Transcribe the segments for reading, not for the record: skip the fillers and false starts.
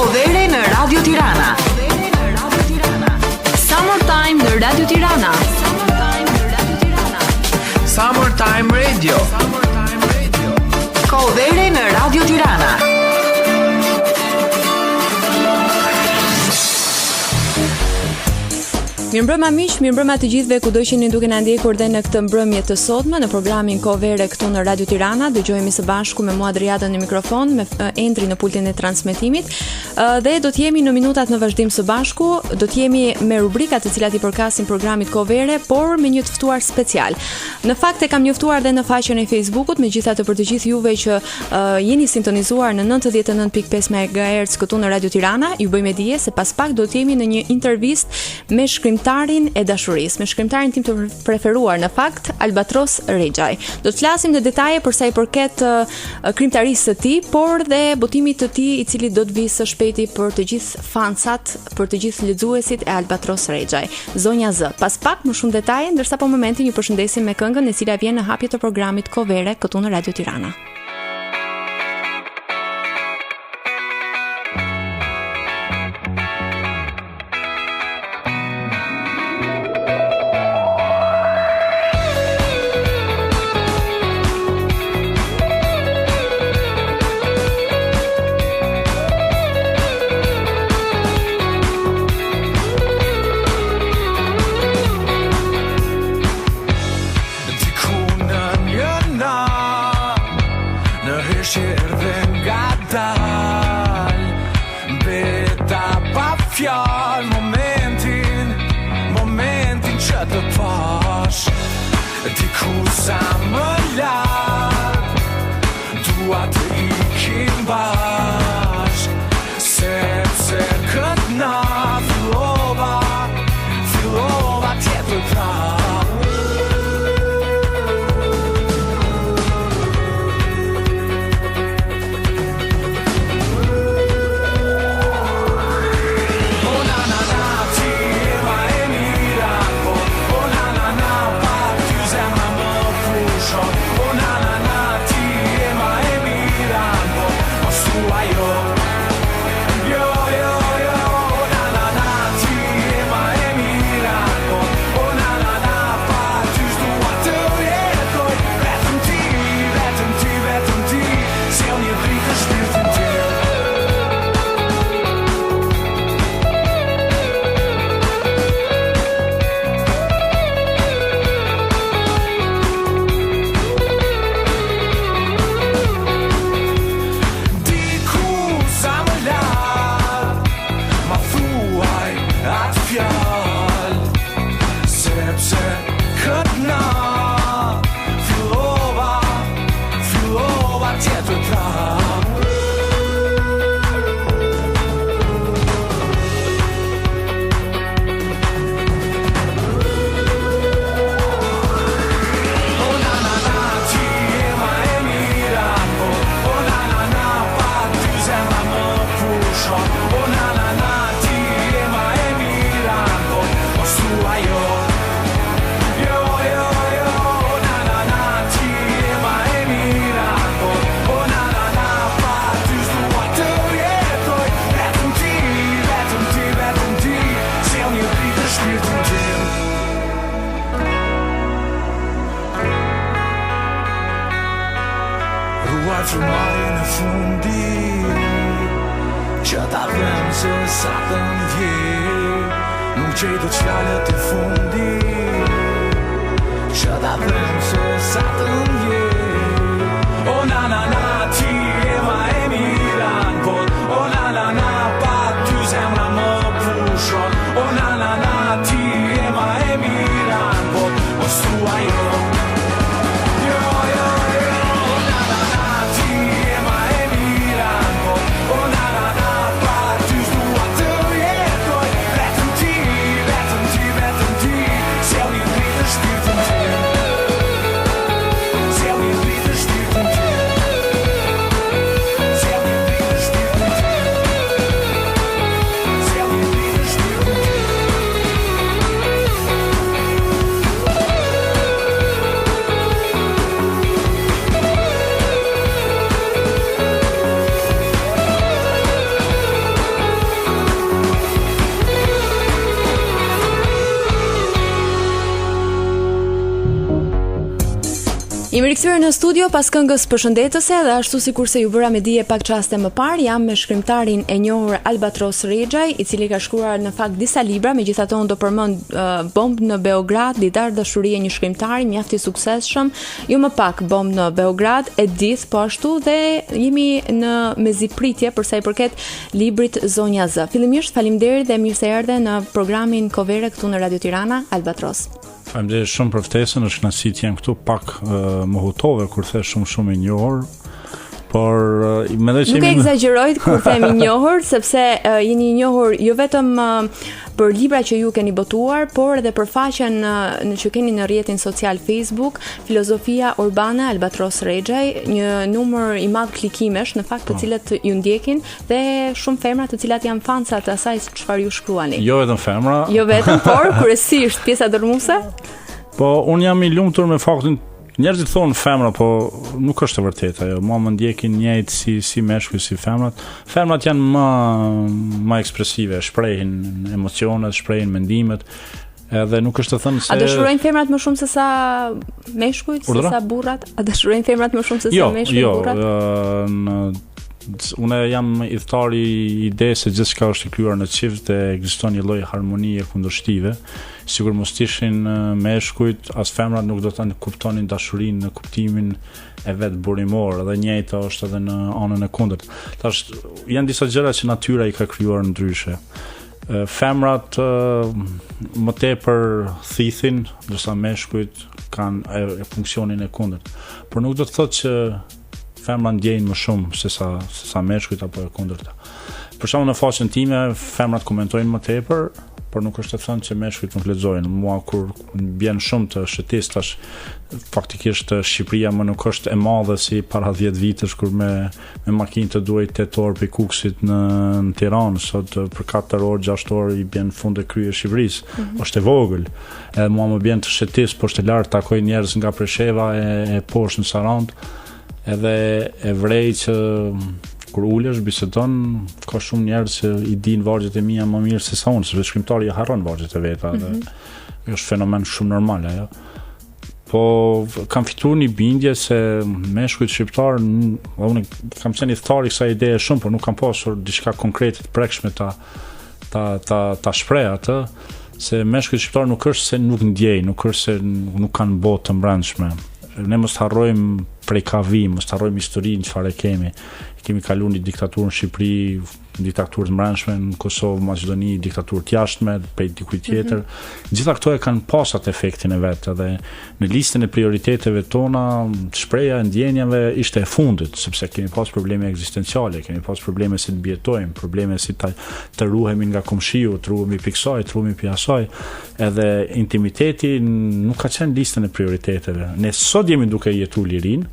Kodhere në Radio Tirana. Summertime në Radio Tirana. Summertime Radio. Kodhere në Radio Tirana. Mirëmbrëma miq, mirëmbrëma të gjithëve kudo që jeni duke na ndjekur dhe në këtë mbrëmje të sotme në programin Kodhere këtu në Radio Tirana. Dëgjohemi së bashku me mua Adriana në mikrofon, me Endri në pultin e transmetimit. Dhe do të jemi në minutat në vazhdim së bashku, do të jemi me rubrikat të cilat i përkasin programit Kodhere, por me një të ftuar special. Në fakt e kam njoftuar dhe në faqen e Facebookut, megjithatë për të gjithë juve që jeni sintonizuar në 99.5 MHz këtu në Radio Tirana, ju bëjmë dije se pas pak do të jemi në një intervistë me shkrimtarin e dashurisë, me shkrimtarin tim të preferuar në fakt, Albatros Rexhaj. Do të flasim në detaje për sa i përket krimtarisë së tij, por dhe botimit të tij i cili do të vijë së shpejti për të gjithë fansat, për të gjithë lexuesit e Albatros Rexhaj. Zonja Z. Pas pak më shumë detaje, ndërsa po momenti ju përshëndesim me këngën e cila vjen në hapje të programit Kodhere këtu në Radio Tirana. Tell me rikthyer në studio pas këngës përshëndetëse dhe ashtu sikurse ju bëra me dije pak çaste më parë, jam me shkrimtarin e njohur Albatros Rexhaj, i cili ka shkruar në fakt disa libra, megjithatë unë do përmend Bombë në Beograd, Ditar dashurie një shkrimtari mjaft i suksesshëm, jo më pak Bombë në Beograd, Edith po ashtu dhe jemi në mezipritje për sa i përket librit Zonja Z. Fillimisht faleminderit dhe mirë se erdhe në programin Kovere këtu në Radio Tirana, Albatros. Faleminderit shumë për ftesën, është kënaqësi të jem këtu, pak më hutove kur the shumë i njohur, por mendoj se nuk e egzagjeroj kur them i njohur, sepse jeni i njohur jo vetëm për libra që ju keni botuar, por edhe për faqen që keni në rrjetin social Facebook, Filozofia Urbane Albatros Rexhaj, një numër i madh klikimesh në fakt të cilët ju ndjekin dhe shumë femra të cilat janë fansa të asaj çfarë ju shkruani. Jo vetëm femra. Jo vetëm, por kryesisht pjesa dërmuese. Po unë jam i lumtur me faktin njerëzit thonë femra, po nuk është e vërtetë ajo. Mua më ndjekin njëjtë si meshkuj si femrat. Femrat janë më ekspresive, shprehin emocionet, shprehin mendimet. Edhe nuk është të thënë se... A dëshirojnë femrat më shumë se sa meshkujt, se sa burrat? A dëshirojnë femrat më shumë se sa meshkujt, burrat? Unë jam i thtar i ide se gjithçka është e krijuar në çift dhe ekziston një lloj harmonie kundërshtive. Sigur mos ishin meshkujt, as femrat nuk do ta kuptonin dashurinë në kuptimin e vet burimor, dhe njëjta është edhe në anën e kundërt. Tash janë disa gjëra që natyra i ka krijuar ndryshe. Femrat më tepër thithin, ndërsa meshkujt kanë funksionin e kundërt. Por nuk do të thotë që femra ndjejnë më shumë se sa meshkujt apo e kundërta. Për shembull në faqen time femrat komentojnë më tepër, por nuk është të thënë që meshkujt nuk lexojnë. Mua kur bjen shumë të shëtis tash, faktikisht Shqipëria më nuk është e madhe si para 10 vitesh kur me makinë të duaj 8 orë për Kukësit në Tiranë, sot për 4 orë, 6 orë i bjen fund e krye Shqipërisë. Është e vogël. Edhe mua më bjen të shëtis, por është e lartë, takoj njerëz nga Presheva e poshtë në Sarandë. Edhe e vrej që kur ulesh bisedon, ka shumë njerëz që i dinë vargjet e mia më mirë se sa unë, sepse shkrimtari e harron vargjet e veta dhe është fenomen shumë normal ajo. Po kam fituar një bindje se meshkujt shqiptar, unë kam qenë i thtar i kësaj ideje shumë, por nuk kam pasur diçka konkrete të prekshme ta shpreh atë, se meshkujt shqiptar nuk është se nuk ndjej, nuk është se nuk kanë botë të mbrëmshme. Ne mos harrojmë prej kavim, mos harrojmë historinë çfarë kemi. Kemi kaluar një diktaturë në Shqipëri, diktaturë të mbrëmshme në Kosovë, Maqedoni, diktaturë të jashtme prej dikujt tjetër. Gjitha këto e kanë pas atë efektin e vet, edhe në listën e prioriteteve tona, shpreha e ndjenjave ishte e fundit, sepse kemi pas probleme ekzistenciale, kemi pas probleme si të bjetojmë, probleme si të ruhemi nga komshiu, të ruhemi pikë kësaj, të ruhemi pikë asaj, edhe intimiteti nuk ka qenë listën e prioriteteve. Ne sot jemi duke jetuar lirinë.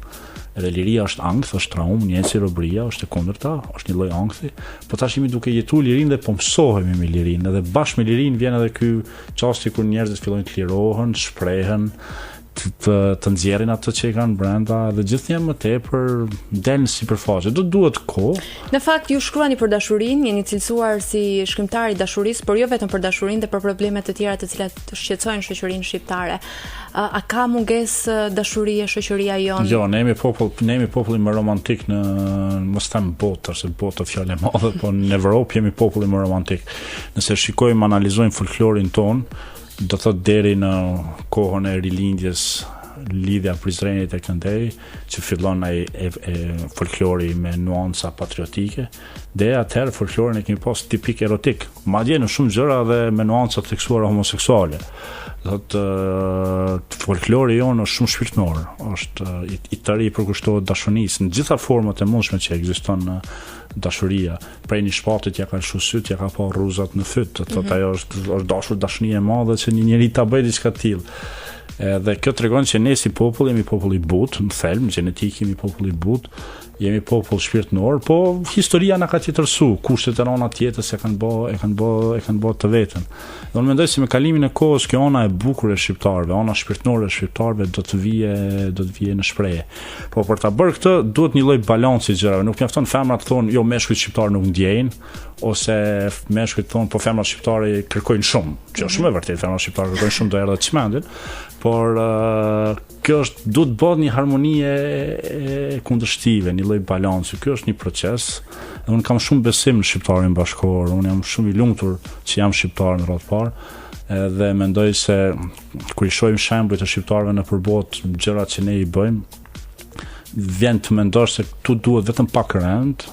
Edhe liria është ankth, është traumë, njëjtë si robëria, është e kundërta, është një lloj ankthi, por tash jemi duke jetuar lirinë dhe po mësohemi me lirinë, edhe bashkë me lirinë vjen edhe ky çasti kur njerëzit fillojnë të lirohen, shprehen, të nxjerrin atë që kanë brenda dhe gjithë janë më tepër delnë sipërfaqe. Do duhet kohë. Në fakt ju shkruani për dashurinë, jeni cilësuar si shkrimtar i dashurisë, por jo vetëm për dashurinë, dhe për probleme të tjera të cilat shqetësojnë shoqërinë shqiptare. A ka mungesë dashurie shoqëria jonë? Jo, ne jemi populli më romantik në, mos them botë, se botë fjalë e madhe, po në Evropë jemi populli më romantik. Nëse shikojmë, analizojmë folklorin ton, do thot deri në kohën e rilindjes, lidhja Prizrenit e Këndej, që fillon ai folklori me nuanca patriotike, dhe atëherë folklorin e kemi pas tipik erotik, madje në shumë gjëra dhe me nuanca të theksuara homoseksuale. Folklori jonë është shumë shpirtënor, është i tërë i përkushtohet dashurisë në gjitha format e mundshme që ekziston në dashuria. Prej një shpatit ja ka lshu syt, ja ka pa rruzat në fyt, ajo është dashur dashni e madhe që një njeri ta bëjë diçka të tillë. Dhe kjo tregon që ne si popull jemi popull i butë, në thelb, gjenetik jemi popull i butë, jemi popull shpirtënor, po historia na ka tjetërsu, kushtet e rana tjetës e kanë bë të vetën. Dhe unë mendoj se me kalimin e kohës kjo ana e bukur e shqiptarëve, ana shpirtënore e shqiptarëve do të vije në shprehje. Po për ta bërë këtë duhet një lloj balanci gjërave. Nuk mjafton femrat thonë jo meshkujt shqiptar nuk ndjejnë, ose meshkujt thonë po femrat shqiptare kërkojnë shumë. Që është shumë e vërtetë, femrat shqiptare kërkojnë shumë do erdhë të çmendin. Po por kjo duhet bëhet një harmoni e kundërshtive, një lloj balanci. Ky është një proces. Unë kam shumë besim në shqiptarin bashkëkohor. Unë jam shumë i lumtur që jam shqiptar në radhë parë. Dhe mendoj se kur i shohim shembuj të shqiptarëve në përbot gjërat që ne i bëjmë, vjen të mendosh se këtu duhet vetëm pak rend,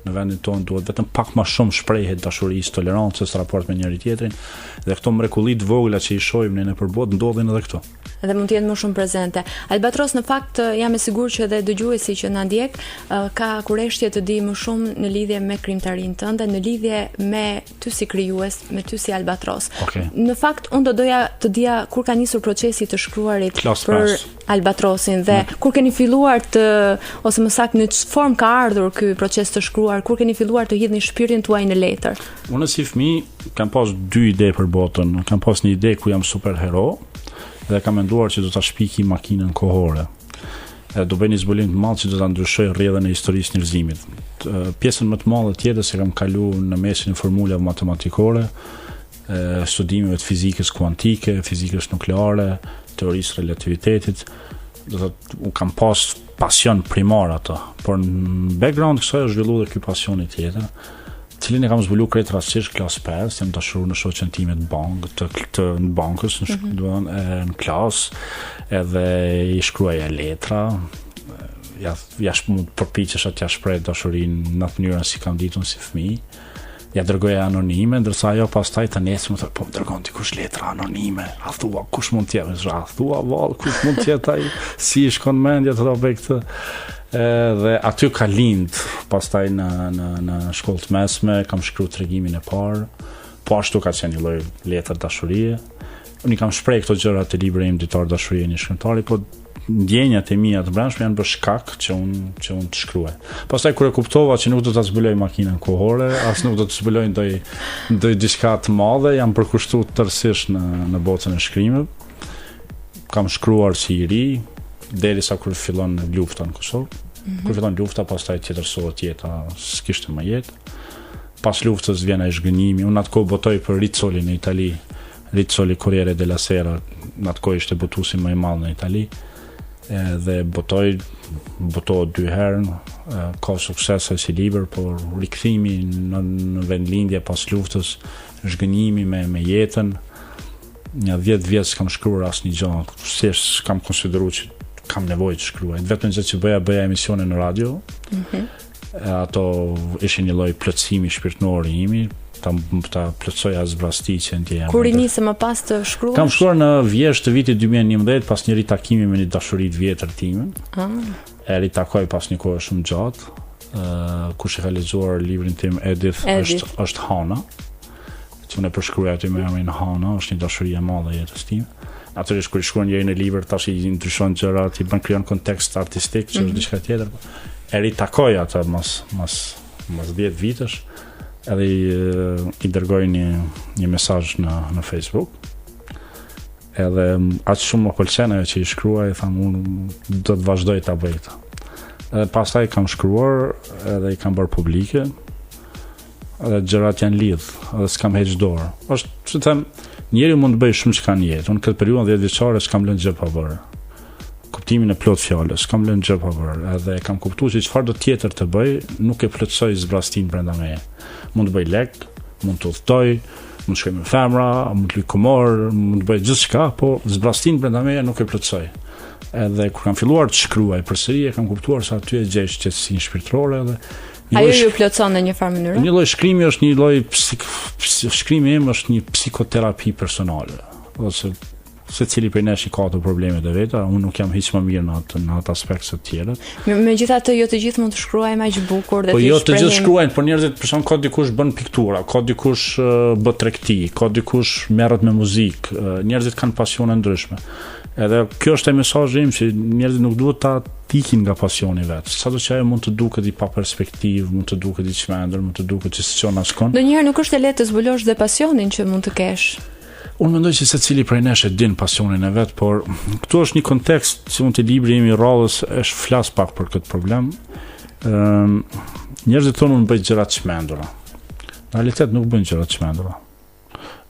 në vendin tonë duhet vetëm pak më shumë shprehje dashurisë, tolerancës, raport me njëri tjetrin, dhe këto mrekulli të vogla që i shohim ne në përbot ndodhin edhe këtu. Dhe mund të jenë më shumë prezente. Albatros, në fakt jam e sigurt që edhe dëgjuesi që na ndjek ka kurreshtje të di më shumë në lidhje me krijimtarinë tënde, në lidhje me ty si krijues, me ty si Albatros. Okay. Në fakt unë do doja të dija kur ka nisur procesi të shkruarit për Albatrosin dhe kur keni filluar të, ose më saktë në ç'formë ka ardhur ky proces të shkruar, kur keni filluar të hidhni shpirtin tuaj në letër. Unë si fëmijë kam pas dy ide për botën. Kam pas një ide ku jam superhero dhe kam menduar që do ta shpiki makinën kohore. Do bëj një zbulim të madh që do ta ndryshoj rrjedhën e historisë njerëzimit. Pjesën më të madhe tjetër se kam kaluar në mesin e formulave matematikore, studimeve të fizikës kuantike, fizikës nukleare, teorisë relativitetit. Do të thotë, u kam pas pasion primar ato, por në background kësaj është zhvilluar ky pasioni tjetër, cilin e kam zbuluar krejt rastësisht klasë 5, jam dashur në shoqen time të bankës, në klasë, edhe i shkruaja letra, mund përpiqesha t'ja shpreh dashurinë në atë mënyrë si kam ditur si fëmijë. Ja dërgoja anonime, ndërsa ajo pastaj të nesër më thotë, po më dërgon dikush letra anonime. A thua kush mund të jetë? A thua vallë kush mund të jetë ai? Si i shkon mendja të bëj këtë? Dhe aty ka lind pastaj në shkollë të mesme, kam shkruar tregimin e parë. Po ashtu ka qenë një lloj letër dashurie. Unë kam shpreh këto gjëra te libri im Ditar dashurie një shkrimtari, po ndjenjat e mia të brendshme janë bërë shkak që unë të shkruaj. Pastaj kur e kuptova që nuk do ta zbuloj makinën kohore, as nuk do të zbuloj ndonjë diçka të madhe, jam përkushtuar tërësisht në botën e shkrimit. Kam shkruar si i ri, derisa kur fillon lufta në Kosovë. Kur fillon lufta, pastaj tjetërsohet jeta, s'kishte më jetë. Pas luftës vjen ai zhgënjimi. Unë atko botoj për Rizzoli në Itali. Rizzoli Corriere della Sera, në atko ishte botuesi më i madh në Itali. Dhe botohet 2 herë, ka sukses si libër, por rikthimi në vendlindje pas luftës, zhgënjimi me jetën. Një 10 vjet s'kam shkruar asnjë gjë, thjesht kam konsideruar që kam nevojë të shkruaj. Vetëm gjë që bëja emisione në radio. Ato ishin një lloj plotësimi shpirtëror i imi, ta plotësoja zbrasti që ndjeja. Kur i nisë më pas të shkruash? Kam shkruar në vjesht të vitit 2011 pas një ritakimi me një dashuri të vjetër time. E ritakoj pas një kohë shumë gjatë. Kush e ka lexuar librin tim Edith. është Hana. Që unë e përshkruaj aty me emrin Hana, është një dashuri e madhe e jetës time. Natyrisht kur i shkruan njëri në libër, tash i ndryshon gjërat, i bën krijon kontekst artistik, që është diçka tjetër. E ritakoj atë mas 10 vitesh. Edhe i dërgoj një mesazh në Facebook. Edhe aq shumë më pëlqen ajo që i shkruaj, tham unë do të vazhdoj ta bëj këtë. Edhe pastaj kam shkruar, edhe i kam bërë publike. Edhe gjërat janë lidh, edhe s'kam heq dorë. Është, që them, njeriu mund të bëjë shumë çka në jetë. Unë këtë periudhë 10 vjeçare s'kam lënë gjë pa bërë. Kuptimin e plot fjalës, s'kam lënë gjë pa bërë. Edhe kam kuptuar se çfarë do tjetër të bëj, nuk e plotësoj zbrastin brenda meje. Mund të bëj lek, mund të udhtoj, mund të shkoj me femra, mund të luaj komor, mund të bëj gjithçka, po zbrastin brenda meje nuk e plotësoj. Edhe kur kam filluar të shkruaj përsëri, e kam kuptuar se aty e gjej qetësinë shpirtërore edhe ajo ju plotson në një farë mënyrë. Një lloj shkrimi është një lloj shkrimi im është një psikoterapi personale. Ose secili prej nesh ka ato problemet e veta, unë nuk jam hiç më mirë në atë aspekte të tjera. Megjithatë jo të gjithë mund të shkruajmë aq bukur dhe po jo të gjithë shkruajnë, por njerëzit për shkak ka dikush bën piktura, ka dikush bë tregti, ka dikush merret me muzikë, njerëzit kanë pasione ndryshme. Edhe kjo është mesazhi im që njerëzit nuk duhet ta ikin nga pasioni vet. Sado që ajo mund të duket i pa perspektivë, mund të duket i çmendur, mund të duket që s'çon askon. Ndonjëherë nuk është e lehtë të zbulosh dhe pasionin që mund të kesh. Unë mendoj që secili prej nesh e din pasionin e vet, por këtu është një kontekst që mund të libri im i rradhës është flas pak për këtë problem. Njerëzit thonë unë bëj gjëra të çmendura. Në realitet nuk bën gjëra të çmendura.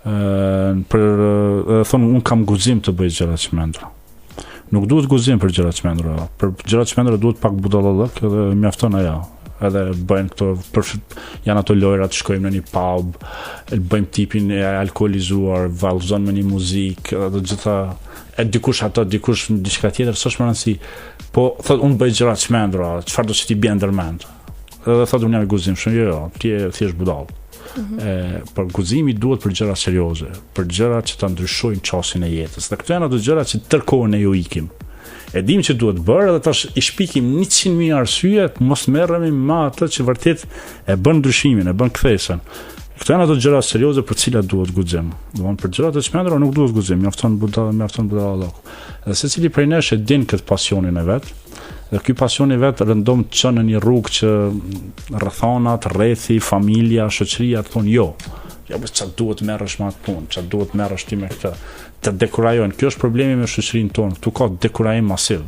Thonë unë kam guxim të bëj gjëra të mendura. Nuk duhet guzim për gjëra të mendura. Për gjëra të mendura duhet pak budallallëk edhe mjafton ajo. Edhe bëjnë këto janë ato lojrat, shkojmë në një pub, bëjmë tipin e alkoolizuar, vallëzon me një muzikë, edhe gjitha e dikush ato, dikush diçka tjetër, s'është më rëndësi. Po thotë unë bëj gjëra të mendura, çfarë do të ti bie ndërmend. Edhe thotë unë jam i guzimshëm, jo, ti je thjesht budall. Por guzimi duhet për gjëra serioze, për gjëra që ta ndryshojnë çastin e jetës. Dhe këto janë ato gjëra që tërkohën ne ju ikim. E dim që duhet bërë dhe tash i shpikim 100.000 arsye, mos merremi me atë që vërtet e bën ndryshimin, e bën kthesën. Këto janë ato gjëra serioze për cilat duhet guxim. Domthonë për gjërat e çmendura nuk duhet guxim, mjafton budallalloku. Dhe secili prej nesh e din këtë pasionin e vet. Dhe ky pasion i vet rëndom të çon në një rrugë që rrethonat, rrethi, familja, shoqëria thonë jo. Ja, po çfarë duhet merresh me atë punë, çfarë duhet merresh ti me këtë. Të dekurajojnë. Kjo është problemi me shoqërinë tonë. Ktu ka dekurajim masiv.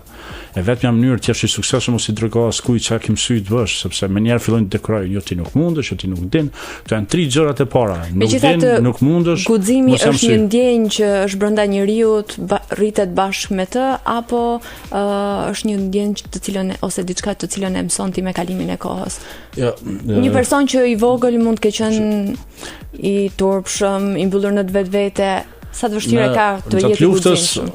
E vetmja mënyrë të jesh i suksesshëm ose i dërgosh askujt çka ke mësuar të bësh, sepse më njëherë fillojnë të dekurojnë, jo ti nuk mundesh, jo ti nuk din. Këto janë 3 gjërat e para. Nuk din, nuk mundesh. Guximi është një ndjenjë që është brenda njeriu, rritet bashkë me të, apo është një ndjenjë të cilën ose diçka të cilën e mëson ti me kalimin e kohës. Jo. Një person që i vogël mund të ketë qenë i turpshëm, i mbyllur në vetvete. Sa të vështirë ka të jetë guzimshëm.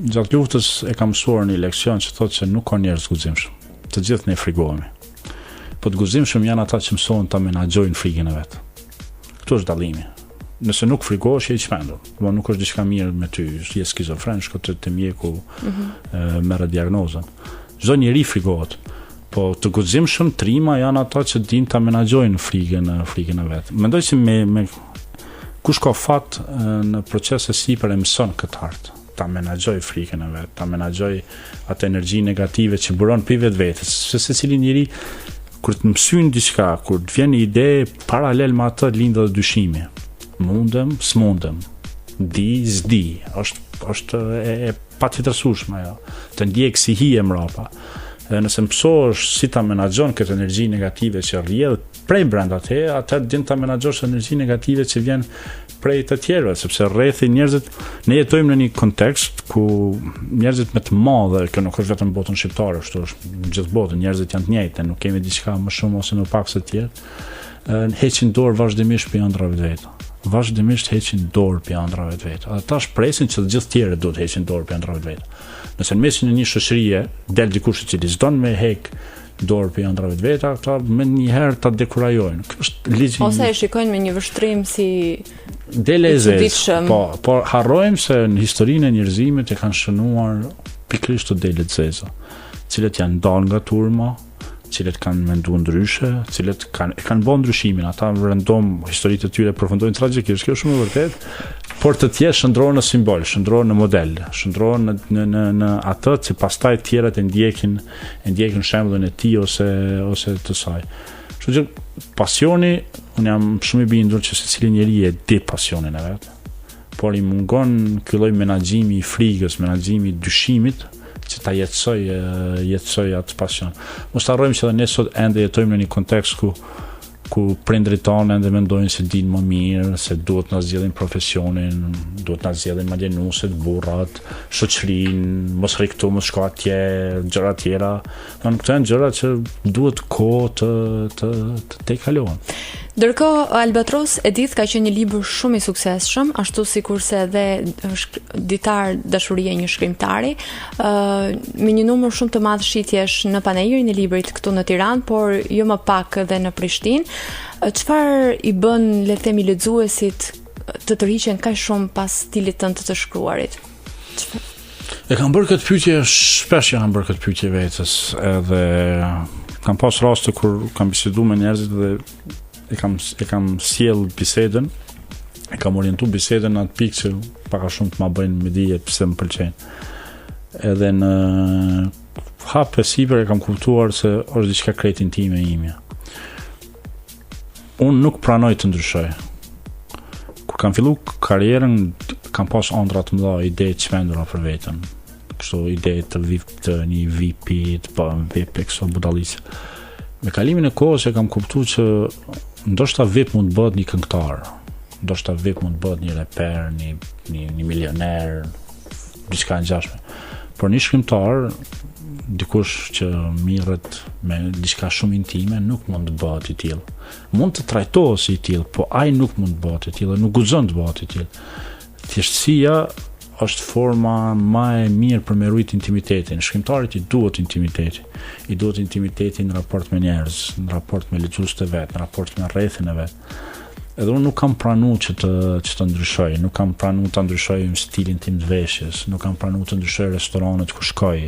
Gjatë luftës e kam mësuar një leksion që thotë se nuk ka njerëz guzimshëm. Të gjithë ne frigohemi. Po të guzimshëm janë ata që mësojnë ta menaxhojnë frikën e vet. Ktu është dallimi. Nëse nuk frigohesh je i çmendur. Do nuk është diçka mirë me ty, je skizofren, shko te mjeku, merr diagnozën. Çdo njeri frigohet. Po të guzimshëm trima janë ata që dinë ta menaxhojnë frikën e vet. Mendoj se me kush ka fat në procese sipër e mëson këtë art, ta menaxhoj frikën e vet, ta menaxhoj atë energji negative që buron pi vetvetes. Se secili njeri kur të mësyn diçka, kur të vjen një ide paralel me atë lindë dhe dyshimi. Mundem, s'mundem. Di, s'di. Është e patjetërsueshme ajo. Të ndjek si hije mrapa. Dhe nëse mësosh si ta menaxhon këtë energji negative që rrjedh prej brenda te, atë din ta menaxhosh energji negative që vjen prej të tjerëve, sepse rrethi njerëzit ne jetojmë në një kontekst ku njerëzit më të madhe, kjo nuk është vetëm botën shqiptare, kështu është në gjithë botën, njerëzit janë të njëjtë, nuk kemi diçka më shumë ose më pak se të tjerë, heqin dorë vazhdimisht për ëndrave të veta. Vazhdimisht heqin dorë për ëndrave të veta. Ata shpresin që të gjithë tjerët duhet heqin dorë për ëndrave të veta. Nëse në mesin e një shoqërie del dikush i cili s'don me hek dorë për ëndrave të veta, ata më njëherë ta dekurajojnë. Kjo është ligji. Ose e shikojnë me një vështrim si delezes. Po harrojmë se në historinë e njerëzimit e kanë shënuar pikërisht të delet zeza, cilët janë dalë nga turma, cilët kanë menduar ndryshe, cilët kanë bën ndryshimin, ata rëndom historitë e tyre përfundojnë tragjikisht, kjo është shumë e vërtetë, por të tjerë shndrohen në simbol, shndrohen në model, shndrohen në atë që pastaj të tjerët e ndjekin shembullin e tij ose të saj. Kështu që pasioni, unë jam shumë i bindur që secili njeri e di pasionin e vet, por i mungon ky lloj menaxhimi i frikës, menaxhimi i dyshimit, që ta jetësoj atë pasion. Mos harrojmë që edhe ne sot ende jetojmë në një kontekst ku prindrit tonë ende mendojnë se dinë më mirë, se duhet na zgjedhin profesionin, duhet na zgjedhin madje nuset, burrat, shoqërinë, mos rri këtu, mos shko atje, gjëra tjera. Këto janë gjëra që duhet kohë të kalohen. Ndërkohë, Albatros Edith ka qenë një libër shumë i suksesshëm, ashtu sikurse edhe Ditar dashurie një shkrimtari, me një numër shumë të madh shitjesh në panairin e librit këtu në Tiranë, por jo më pak edhe në Prishtinë. Çfarë i bën, le të themi, lexuesit të tërhiqen kaq shumë pas stilit tënd të shkruarit? E kam bërë këtë pyetje, shpesh jam bërë këtë pyetje vetes, edhe kam pas raste kur kam biseduar me njerëzit dhe e kam sjell bisedën, e kam orientuar bisedën në atë pikë që pak a shumë të ma bëjnë me dije pse më pëlqejnë. Edhe në hap e sipër e kam kuptuar se është diçka krejt intime ime. Unë nuk pranoj të ndryshoj. Kur kam fillu karrierën, kam pas ëndra të mëdha, ide të çmendura për veten. Kështu ide të një VIP, të bëhem VIP, kështu budalliqe. Me kalimin e kohës e kam kuptuar që ndoshta VIP mund të bëhet një këngëtar, ndoshta VIP mund të bëhet një reper, një milioner, diçka ngjashme. Por një shkrimtar, dikush që mirret me diçka shumë intime, nuk mund të bëhet i tillë. Mund të trajtohet si i tillë, po ai nuk mund të bëhet i tillë, nuk guxon të bëhet i tillë. Thjeshtësia është forma më e mirë për me rujt intimitetin. Shkrimtarit i duhet intimiteti. I duhet intimiteti në raport me njerëz, në raport me lexuesit e vet, në raport me rrethin e vet. Edhe unë nuk kam pranuar që të ndryshoj, nuk kam pranuar të ndryshoj stilin tim të veshjes, nuk kam pranuar të ndryshoj restoranet ku shkoj,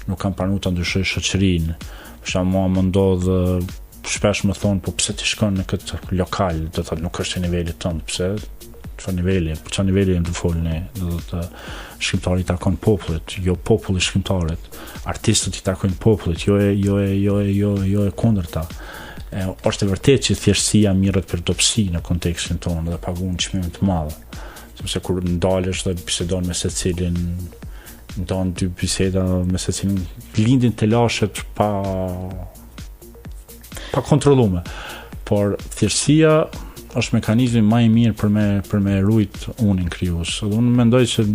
nuk kam pranuar të ndryshoj shoqërinë. Për shembull, më ndodh shpesh më thon, po pse ti shkon në këtë lokal, do të thotë nuk është niveli tënd, pse? Çfarë niveli jam të fol ne, do të shkrimtari i takon popullit, jo populli shkrimtarit. Artistët i takojnë popullit, jo e kundërta. Është e vërtetë që thjeshtësia mirret për dobësi në kontekstin tonë dhe paguën çmime të mëdha. Sepse kur ndalesh dhe bisedon me secilin, ndon dy biseda me secilin, lindin të lashet pa kontrolluar. Por thjeshtësia është mekanizmi më i mirë për me rujt unin krijues. Dhe unë mendoj që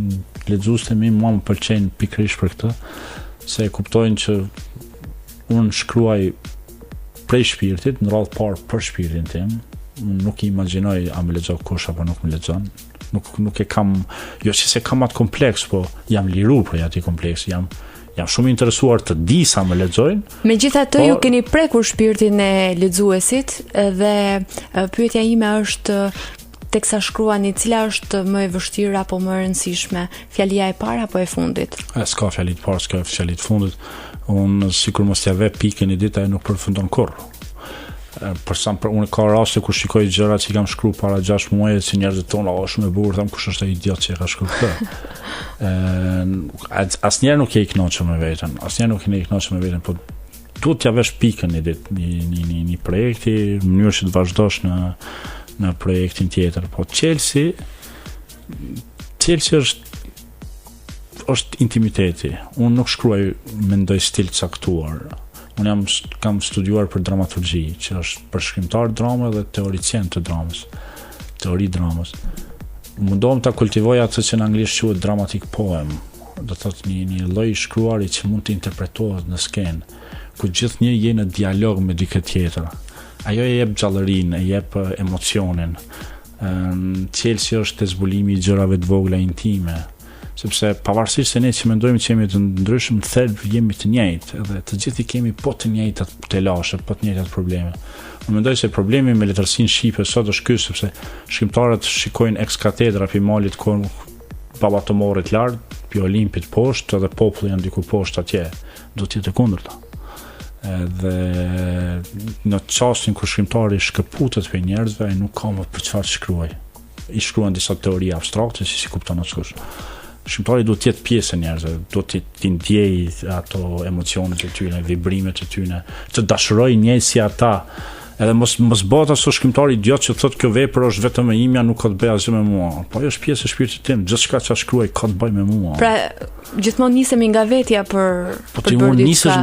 lexuesit e mi mua më pëlqejnë pikërisht për këtë, se e kuptojnë që unë shkruaj prej shpirtit, në radhë parë për shpirtin tim. Unë nuk i imagjinoj a më lexon kush apo nuk më lexon. Nuk e kam, jo që se kam atë kompleks, po jam liruar për atë kompleks, jam shumë interesuar të di sa më lexojnë. Megjithatë, ju keni prekur shpirtin e lexuesit dhe pyetja ime është teksa shkruani, cila është më e vështirë apo më e rëndësishme, fjalia e parë apo e fundit? S'ka fjali të parë, s'ka fjali të fundit. Unë sikur mos t'ja ve pikën e ditë ajo nuk përfundon kurrë. Unë ka raste kur shikoj gjërat që kam shkruar para 6 muajve si njerëzit tonë, shumë e bukur, them kush është ai idiot që e ka shkruar këtë. Asnjëherë nuk je i kënaqur me veten, po duhet t'ja vesh pikën e ditë një projekti, në mënyrë që të vazhdosh në projektin tjetër. Po Chelsea është intimiteti. Unë nuk shkruaj mendoj stil caktuar. Unë kam studiuar për dramaturgji, që është për shkrimtar drama dhe teoricien të dramës. Teori dramës. Mundohem ta kultivoj atë që në anglisht quhet dramatic poem. Do thotë një lloj shkruari që mund të interpretohet në skenë, ku gjithnjë je në dialog me dikë tjetër. Ajo e jep gjallërinë, e jep emocionin. Chelsea është te zbulimi i gjërave të vogla intime. Sepse pavarësisht se ne që mendojmë që jemi të ndryshëm, në thelb jemi të njëjtë, edhe të gjithë kemi po të njëjtat telashe, po të njëjtat probleme. Unë mendoj se problemi me letërsinë shqipe sot është ky, sepse shkrimtarët shikojnë ex cathedra pi malit ku babatomorit lart, pi Olimpit poshtë, edhe populli janë diku poshtë atje. Do të jetë e kundërta. Edhe në çastin kur shkrimtari shkëputet për njerëzve, ai nuk ka më për çfarë shkruaj. I shkruan disa teori abstrakte si kupton askush. Shkrimtari duhet të jetë pjesë e njerëzve, duhet të ndjej ato emocionet e tyre, vibrimet e tyre, të dashuroj njëjtë si ata. Edhe mos bëhet ashtu shkrimtari idiot që thotë kjo vepër është vetëm e imja, nuk ka të bëjë asgjë me mua. Po ajo është pjesë e shpirtit tim, gjithçka që shkruaj ka të bëjë me mua. Pra, gjithmonë nisemi nga vetja për bërë diçka.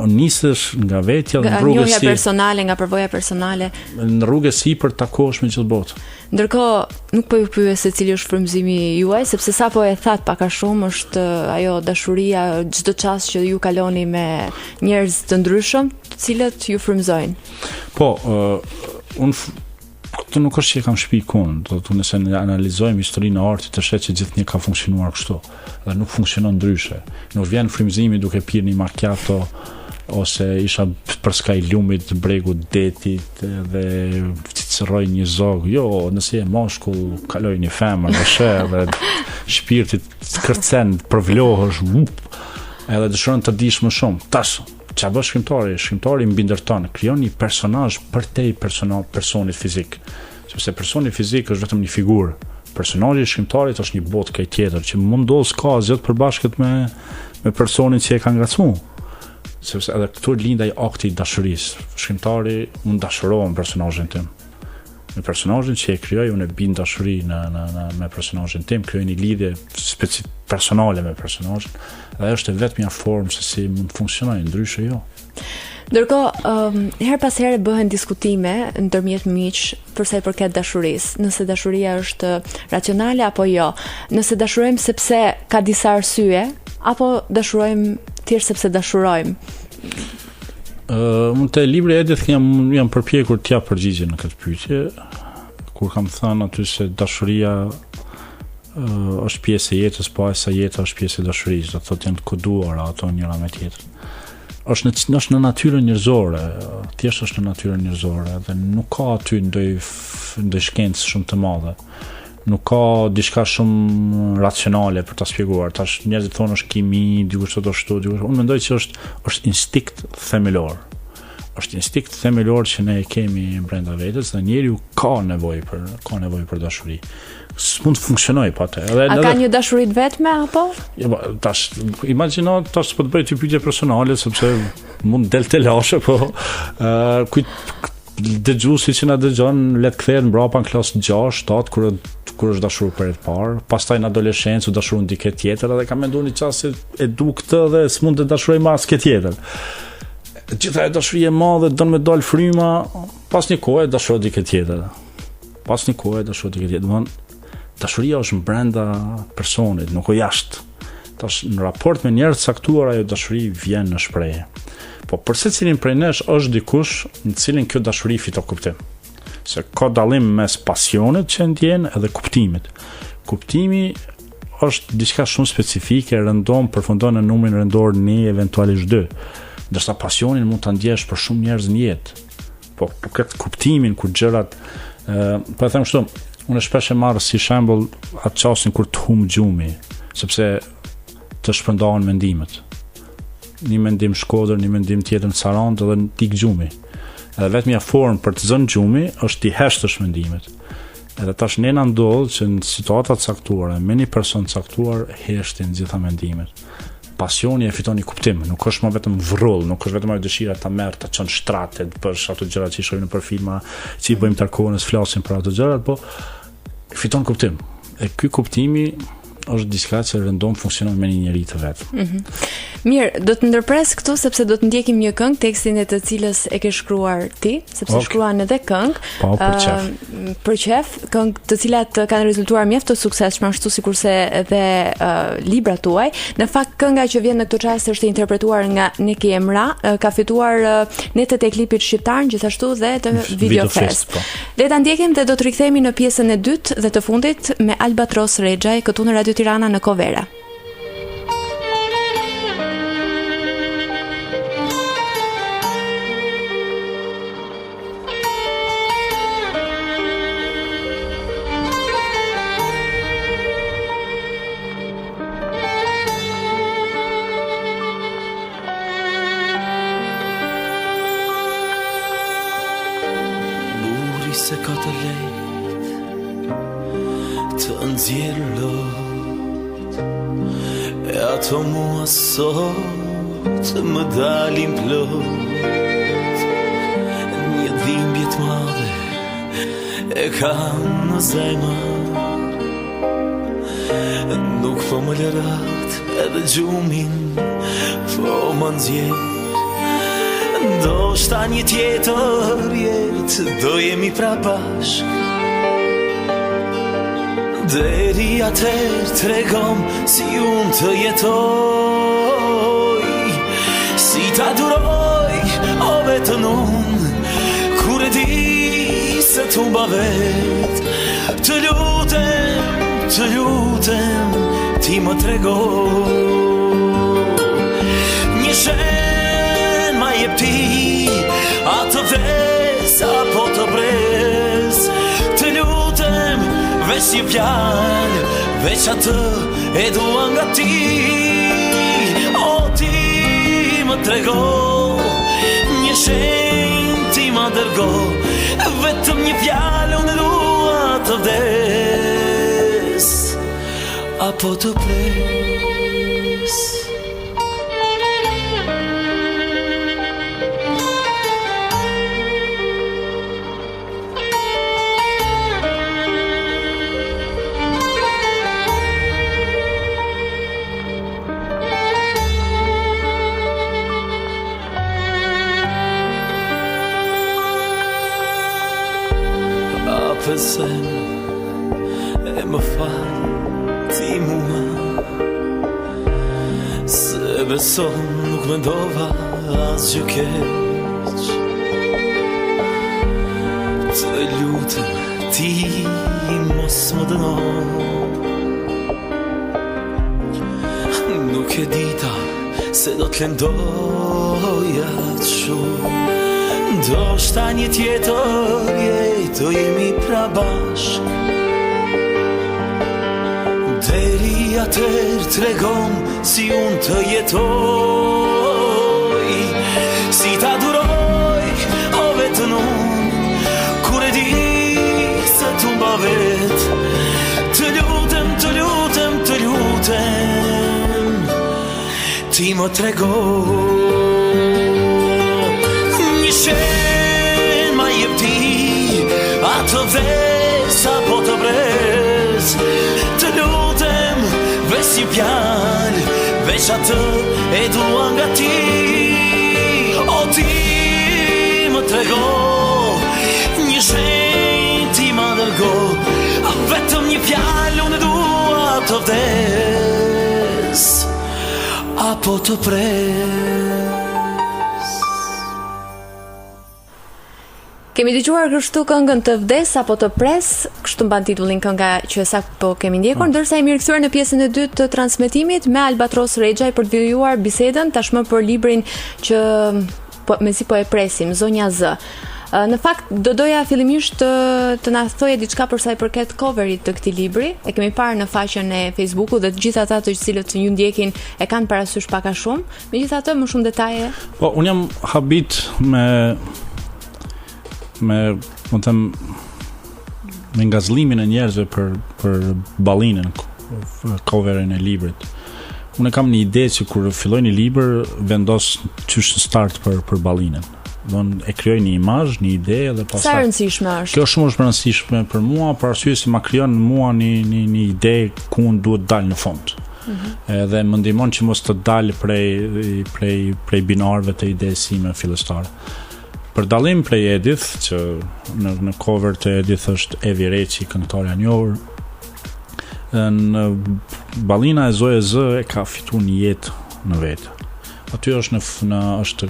Nisesh nga vetja në rrugë njohja personale, nga përvoja personale. Në rrugë sipër takohesh me gjithë botën. Ndërkohë, nuk po ju pyes se cili është frymëzimi juaj, sepse sapo e that pak a shumë është ajo dashuria çdo çast që ju kaloni me njerëz të ndryshëm, të cilët ju frymëzojnë. Po, unë këtë nuk është që kam shpikun, do të nëse analizojmë historinë e artit të shet që gjithnjë ka funksionuar kështu, dhe nuk funksionon ndryshe. Nuk vjen frymëzimi duke pirë një macchiato ose isha për skaj lumit, bregu detit dhe cicëroj një zog. Jo, nëse je mashkull, kaloj një femër dhe shë dhe shpirtit kërcen, përvlohesh, edhe dëshiron të dish më shumë. Tash, ç'a bën shkrimtari mbindërton, krijon një personazh për te personit fizik. Sepse personi fizik është vetëm një figurë. Personazhi i shkrimtarit është një botë kaj tjetër që mund ndodh s'ka asgjë të përbashkët me personin që e ka ngacmuar. Sepse edhe këtu lind ai akti i dashurisë. Shkrimtari mund dashurohen personazhin tim. Me personazhin që e krijoj unë bind dashuri me personazhin tim, krijoj një lidhje personale me personazhin. Dhe është vetëm një formë se si mund të funksionojë, ndryshe jo. Ndërkohë, her pas here bëhen diskutime ndërmjet miq për sa i përket dashurisë, nëse dashuria është racionale apo jo, nëse dashurojmë sepse ka disa arsye apo dashurojmë thjesht sepse dashurojmë. Unë te libri Edith jam përpjekur t'ja përgjigje në këtë pyetje, kur kam thënë aty se dashuria është pjesë e jetës, po sa jeta është pjesë e dashurisë, do të thotë janë të koduara ato njëra me tjetrën. Është në natyrën njerëzore, thjesht është në natyrën njerëzore dhe nuk ka aty ndoj shkencë shumë të madhe. Nuk ka diçka shumë racionale për ta shpjeguar. Tash njerëzit thonë është kimi, dikush thotë ashtu, dikush. Unë mendoj se është instinkt themelor. Është instinkt themelor që ne e kemi brenda vetes dhe njeriu ka nevojë për dashuri. S'mund të funksionoj pa të. A ka një dashuri të vetme apo? Jo, tash imagjino tash po të bëj ty pyetje personale sepse mund del të lashe, po dëgjuesi që na dëgjon le të kthehet mbrapa në klasë 6, 7 kur është dashur për herë të parë, pastaj në adoleshencë u dashuroi dikë tjetër dhe ka menduar një çast se e du këtë dhe s'mund të dashuroj më asnjë tjetër. Gjithë ajo dashuri e madhe don me dal fryma, pas një kohe dashuroj dikë tjetër. Domthon dashuria është brenda personit, nuk o jashtë. Tash në raport me njerëz caktuar ajo dashuri vjen në shprehje. Po për secilin prej nesh është dikush në cilin kjo dashuri fiton kuptim. Se ka dallim mes pasionit që ndjen edhe kuptimit. Kuptimi është diçka shumë specifike, rëndom përfundon në numrin rëndor 1 eventualisht 2. Ndërsa pasionin mund ta ndjesh për shumë njerëz në jetë. Po këtë kuptimin kur gjërat po e them kështu, unë shpesh e marr si shembull atë çastin kur të humb gjumi, sepse të shpërndahen mendimet. Një mendim Shkodër, një mendim tjetër në Sarandë dhe tik gjumi. Edhe vetmja formë për të zënë gjumi është t'i heshtësh mendimet. Edhe tash ne na ndodh që në situata të caktuara me një person caktuar heshtin gjitha mendimet. Pasioni e fiton një kuptim, nuk është më vetëm vrrull, nuk është vetëm ajo dëshira ta merr, ta çon shtratet, bësh ato gjëra që i shohim nëpër filma, që i bëjmë tarkonës, flasim për ato gjërat, po fiton kuptim. E ky kuptimi është diçka që rëndom funksionon me një njeri të vetë. Mirë, do të ndërpres këtu sepse do të ndjekim një këngë, tekstin e të cilës e ke shkruar ti, sepse shkruan edhe këngë. Po, për qef, këngë të cilat kanë rezultuar mjaft të suksesshme, ashtu sikurse edhe librat tuaj. Në fakt kënga që vjen në këtë çast është interpretuar nga Neki Emra, ka fituar netët e klipit shqiptar, gjithashtu dhe të Videofest. Le ta ndjekim dhe do të rikthehemi në pjesën e dytë dhe të fundit me Albatros Rexhaj këtu në Radio Tirana në Kovera. Buri se ka të lejt të nxjerr lot, e ato mua sot më dalin plot. Një dhimbje të madhe e kam në zemër, nuk po më lërat edhe gjumin po më nxjerr. Ndoshta një tjetër jetë do jemi pra bashk, deri atëherë tregom si unë të jetoj, si ta duroj o vetën unë, kur e di se t'humba vet. Të lutem, ti më trego një shen ma jep ti, atë ves apo të pres. Të lutem, veç një fjalë, veç atë e dua nga ti. O ti më trego një shenjë, ti më dërgo, vetëm një fjalë, unë dua të vdes apo të pres. hapet zemra e më fal ti mua, se beson nuk mendova asgjë keq. Të lutem ti mos më dëno, nuk e dita se do t'lendoja të shumë. Ndoshta një tjetër jetojemi pra bashk, deri atëherë tregon si unë të jetoj, si ta duroj o vetën unë, kur e di se t'u mba vet. Të lutem, të lutem, të lutem, ti më trego një shen ma jep ti, atë vdes apo të brez. Të lutem, veç një fjalë, veç atë e dua nga ti. O ti më trego një shen, ti ma dërgo, vetëm një fjalë, unë dua të vdes apo të pres. Kemi dëgjuar kështu këngën Të vdes apo të pres, kështu mban titullin kënga që saktë po kemi ndjekur, ndërsa jemi rikthyer në pjesën e dytë të transmetimit me Albatros Rexhaj për të vijuar bisedën tashmë për librin që mezi po e presim, Zonja Z. Në fakt do doja fillimisht të na thoje diçka për sa i përket coverit të këtij libri. E kemi parë në faqen e Facebookut dhe të gjithë ata të cilët ju ndjekin e kanë parasysh pak a shumë. Megjithatë, më shumë detaje. Po, unë jam habit me ngazlimin e njerëzve për ballinën, coverin e librit. Unë kam një ide që kur filloj një libër vendos qysh në start për ballinën. E krijoj një imazh, një ide dhe pastaj. Sa rëndësishme është? Kjo shumë është rëndësishme për mua, për arsye se ma krijon mua një ide ku unë duhet dal në fund. Edhe më ndihmon që mos të dal prej binarëve të idesë sime fillestare. Për dallim prej Edith, që në cover të Edith është Evi Reqi, këngëtarja e njohur, në ballina e Zoe Z e ka fituar një jetë në vetë. Aty është është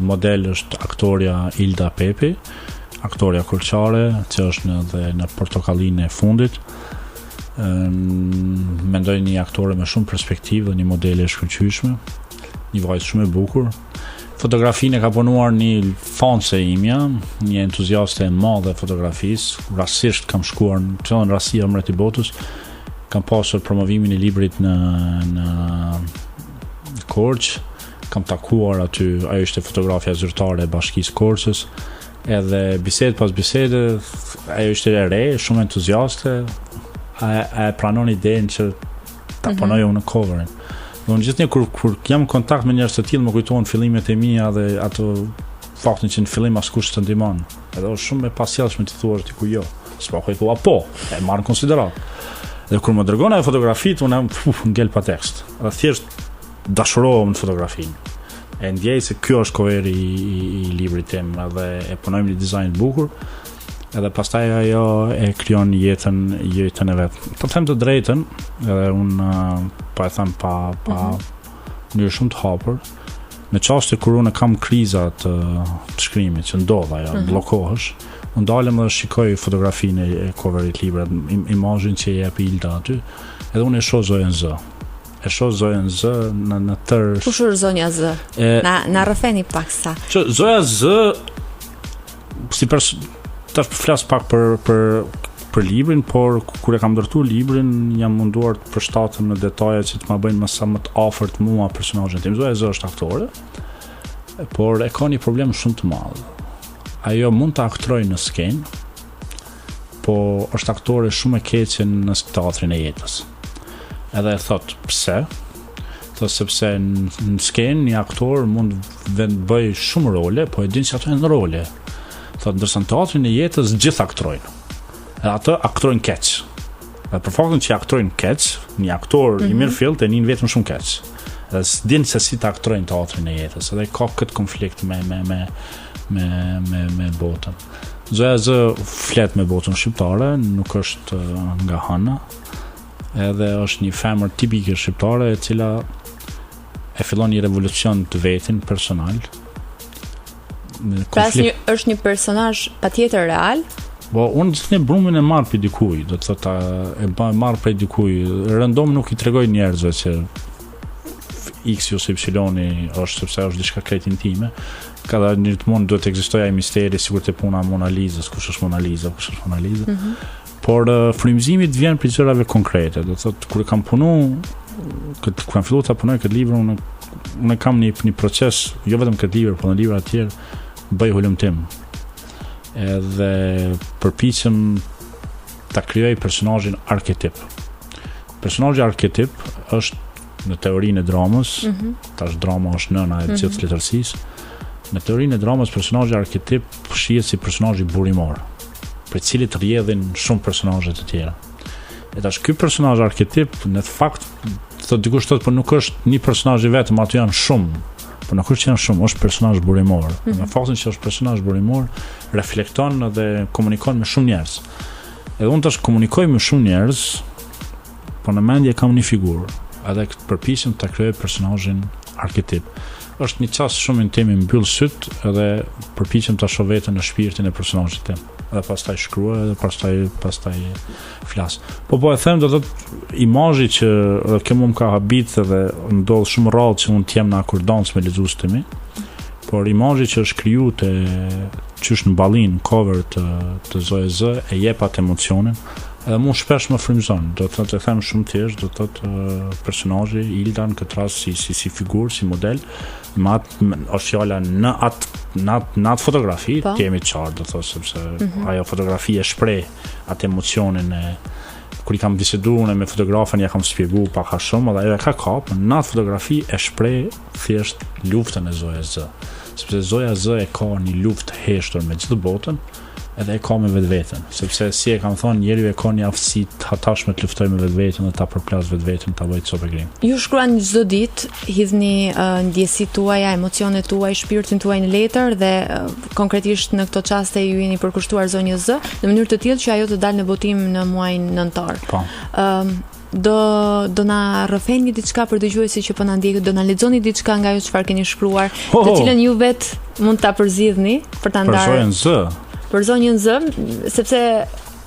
model është aktoria Ilda Pepi, aktoria kurçare, që është në Portokallinë e fundit. Mendoj një aktore me shumë perspektivë dhe një modele e shkëlqyeshme, një vajzë shumë e bukur. Fotografinë e ka punuar një fanse imja, një entuziaste e madhe e fotografisë. Rastisht kam shkuar në çon rastia mret i botës. Kam pasur promovimin e librit në Korçë. Kam takuar aty, ajo ishte fotografja zyrtare e Bashkisë Korçës. Edhe bisedë pas bisede, ajo ishte e re, shumë entuziaste. E pranon idenë që ta punoj unë në coverin. Dhe unë gjithnjë kur jam në kontakt me njerëz të tillë më kujtohen fillimet e mia dhe ato faktin që në fillim askush të ndihmon. Edhe është shumë e pasjellshme të thuash ti ku jo. S'po ku thua po, e marr në konsiderat. Dhe kur më dërgon ajo fotografitë, unë ngel pa tekst. Dhe thjesht dashurohem në fotografinë. E ndjej se kjo është coveri i librit tim dhe e punojmë një dizajn të bukur. Edhe pastaj ajo e krijon jetën e vet. Të them të drejtën, edhe unë po e them pa mënyrë shumë të hapur. Në çaste kur unë kam kriza të shkrimit që ndodh ajo, bllokohesh, unë dalem dhe shikoj fotografinë e coverit të librit, imazhin që jep Ilda aty, edhe unë e shoh Zoën Z. E shoh Zoën Z në tërë. Kush është Zonja Z? Na rrëfeni pak sa. Zoja Z tash flas pak për librin, por kur e kam ndërtuar librin, jam munduar të përshtatem në detaje që të më bëjnë më të afërt mua personazhin tim. Zoja Z është aktore, por e ka një problem shumë të madh. Ajo mund të aktrojë në skenë, po është aktore shumë e keqe në teatrin e jetës. Edhe e thot, pse? Thot sepse në skenë një aktor mund bëj shumë role, po e din që ato janë role. Thot, ndërsa në teatrin e jetës gjithë aktrojnë. Edhe ato aktrojnë keq. Dhe për faktin që aktrojnë keq, një aktor i mirë fillt e nin vetëm shumë keq. Dhe s'din se si të aktrojnë teatrin e jetës. Edhe ka këtë konflikt me botën. Zoja Z flet me botën shqiptare, nuk është nga Hana, edhe është një femër tipike shqiptare e cila e fillon një revolucion të vetin personal. Pra është një personazh patjetër real. Po unë gjithë brumin e marr për dikuj, do të thotë e marr për dikuj. Rëndom nuk i tregoj njerëzve që X ose Y është sepse është diçka krejt intime. Ka dhe një të mund duhet të ekzistojë ai misteri, sikur të puna Mona Lisës, kush është Mona Lisa. Por frymëzimi të vjen për gjërave konkrete. Do të thotë kur kam punu kur kam filluar ta punoj këtë libër, unë kam një proces, jo vetëm këtë libër, por në libra të tjerë bëj hulumtim. Edhe përpiqem ta krijoj personazhin arketip. Personazhi arketip është në teorinë e dramës, tash drama është nëna e gjithë letërsisë. Në teorinë e dramës personazhi arketip shihet si personazhi burimor, për cilit rrjedhin shumë personazhe të tjera. E tash ky personazh arketip në fakt thotë dikush thotë po nuk është një personazh i vetëm, aty janë shumë. Po nuk është që janë shumë, është personazh burimor. Në faktin që është personazh burimor, reflekton dhe komunikon me shumë njerëz. Edhe unë tash komunikoj me shumë njerëz, po në mendje kam një figurë, edhe përpiqem ta krijoj personazhin arketip. Është një çast shumë intim, mbyll syt edhe përpiqem ta shoh veten në shpirtin e personazhit tim. Edhe pastaj shkruaj edhe pastaj flas. Po e them do të thotë imazhi që kjo më ka habit dhe ndodh shumë rrallë që unë të jem në akordans me lexuesit e mi. Por imazhi që është kriju te qysh në ballin cover të Zoe Z e jep atë emocionin. Edhe mu shpesh më frymëzon, do të thotë e them shumë thjesht, do të thotë personazhi Ilda në këtë rast si figurë, si model, është fjala në atë fotografi, kemi qartë, do të thotë sepse ajo fotografi e shpreh atë emocionin e kur i kam biseduar me fotografën, ja kam shpjeguar pak a shumë, dhe ajo e ka kap, në atë fotografi e shpreh thjesht luftën e Zoja Z. Sepse Zoja Z e ka një luftë heshtur me gjithë botën, edhe e ka me vetveten, sepse si e kam thonë, njeriu e ka një aftësi të hatashme të luftojë me vetveten dhe ta përplas vetveten, ta bëjë copë grim. Ju shkruani çdo ditë, hidhni ndjesitë tuaja, emocionet tuaj, shpirtin tuaj në letër dhe konkretisht në këto çaste ju jeni përkushtuar zonjës Z në mënyrë të tillë që ajo të dalë në botim në muajin nëntor. Po. Do na rrëfeni diçka për dëgjuesit që po na ndjekën, do na lexoni diçka nga ajo çfarë keni shkruar, të cilën ju vet mund ta përzidhni për ta ndarë. Për zonjën Z, sepse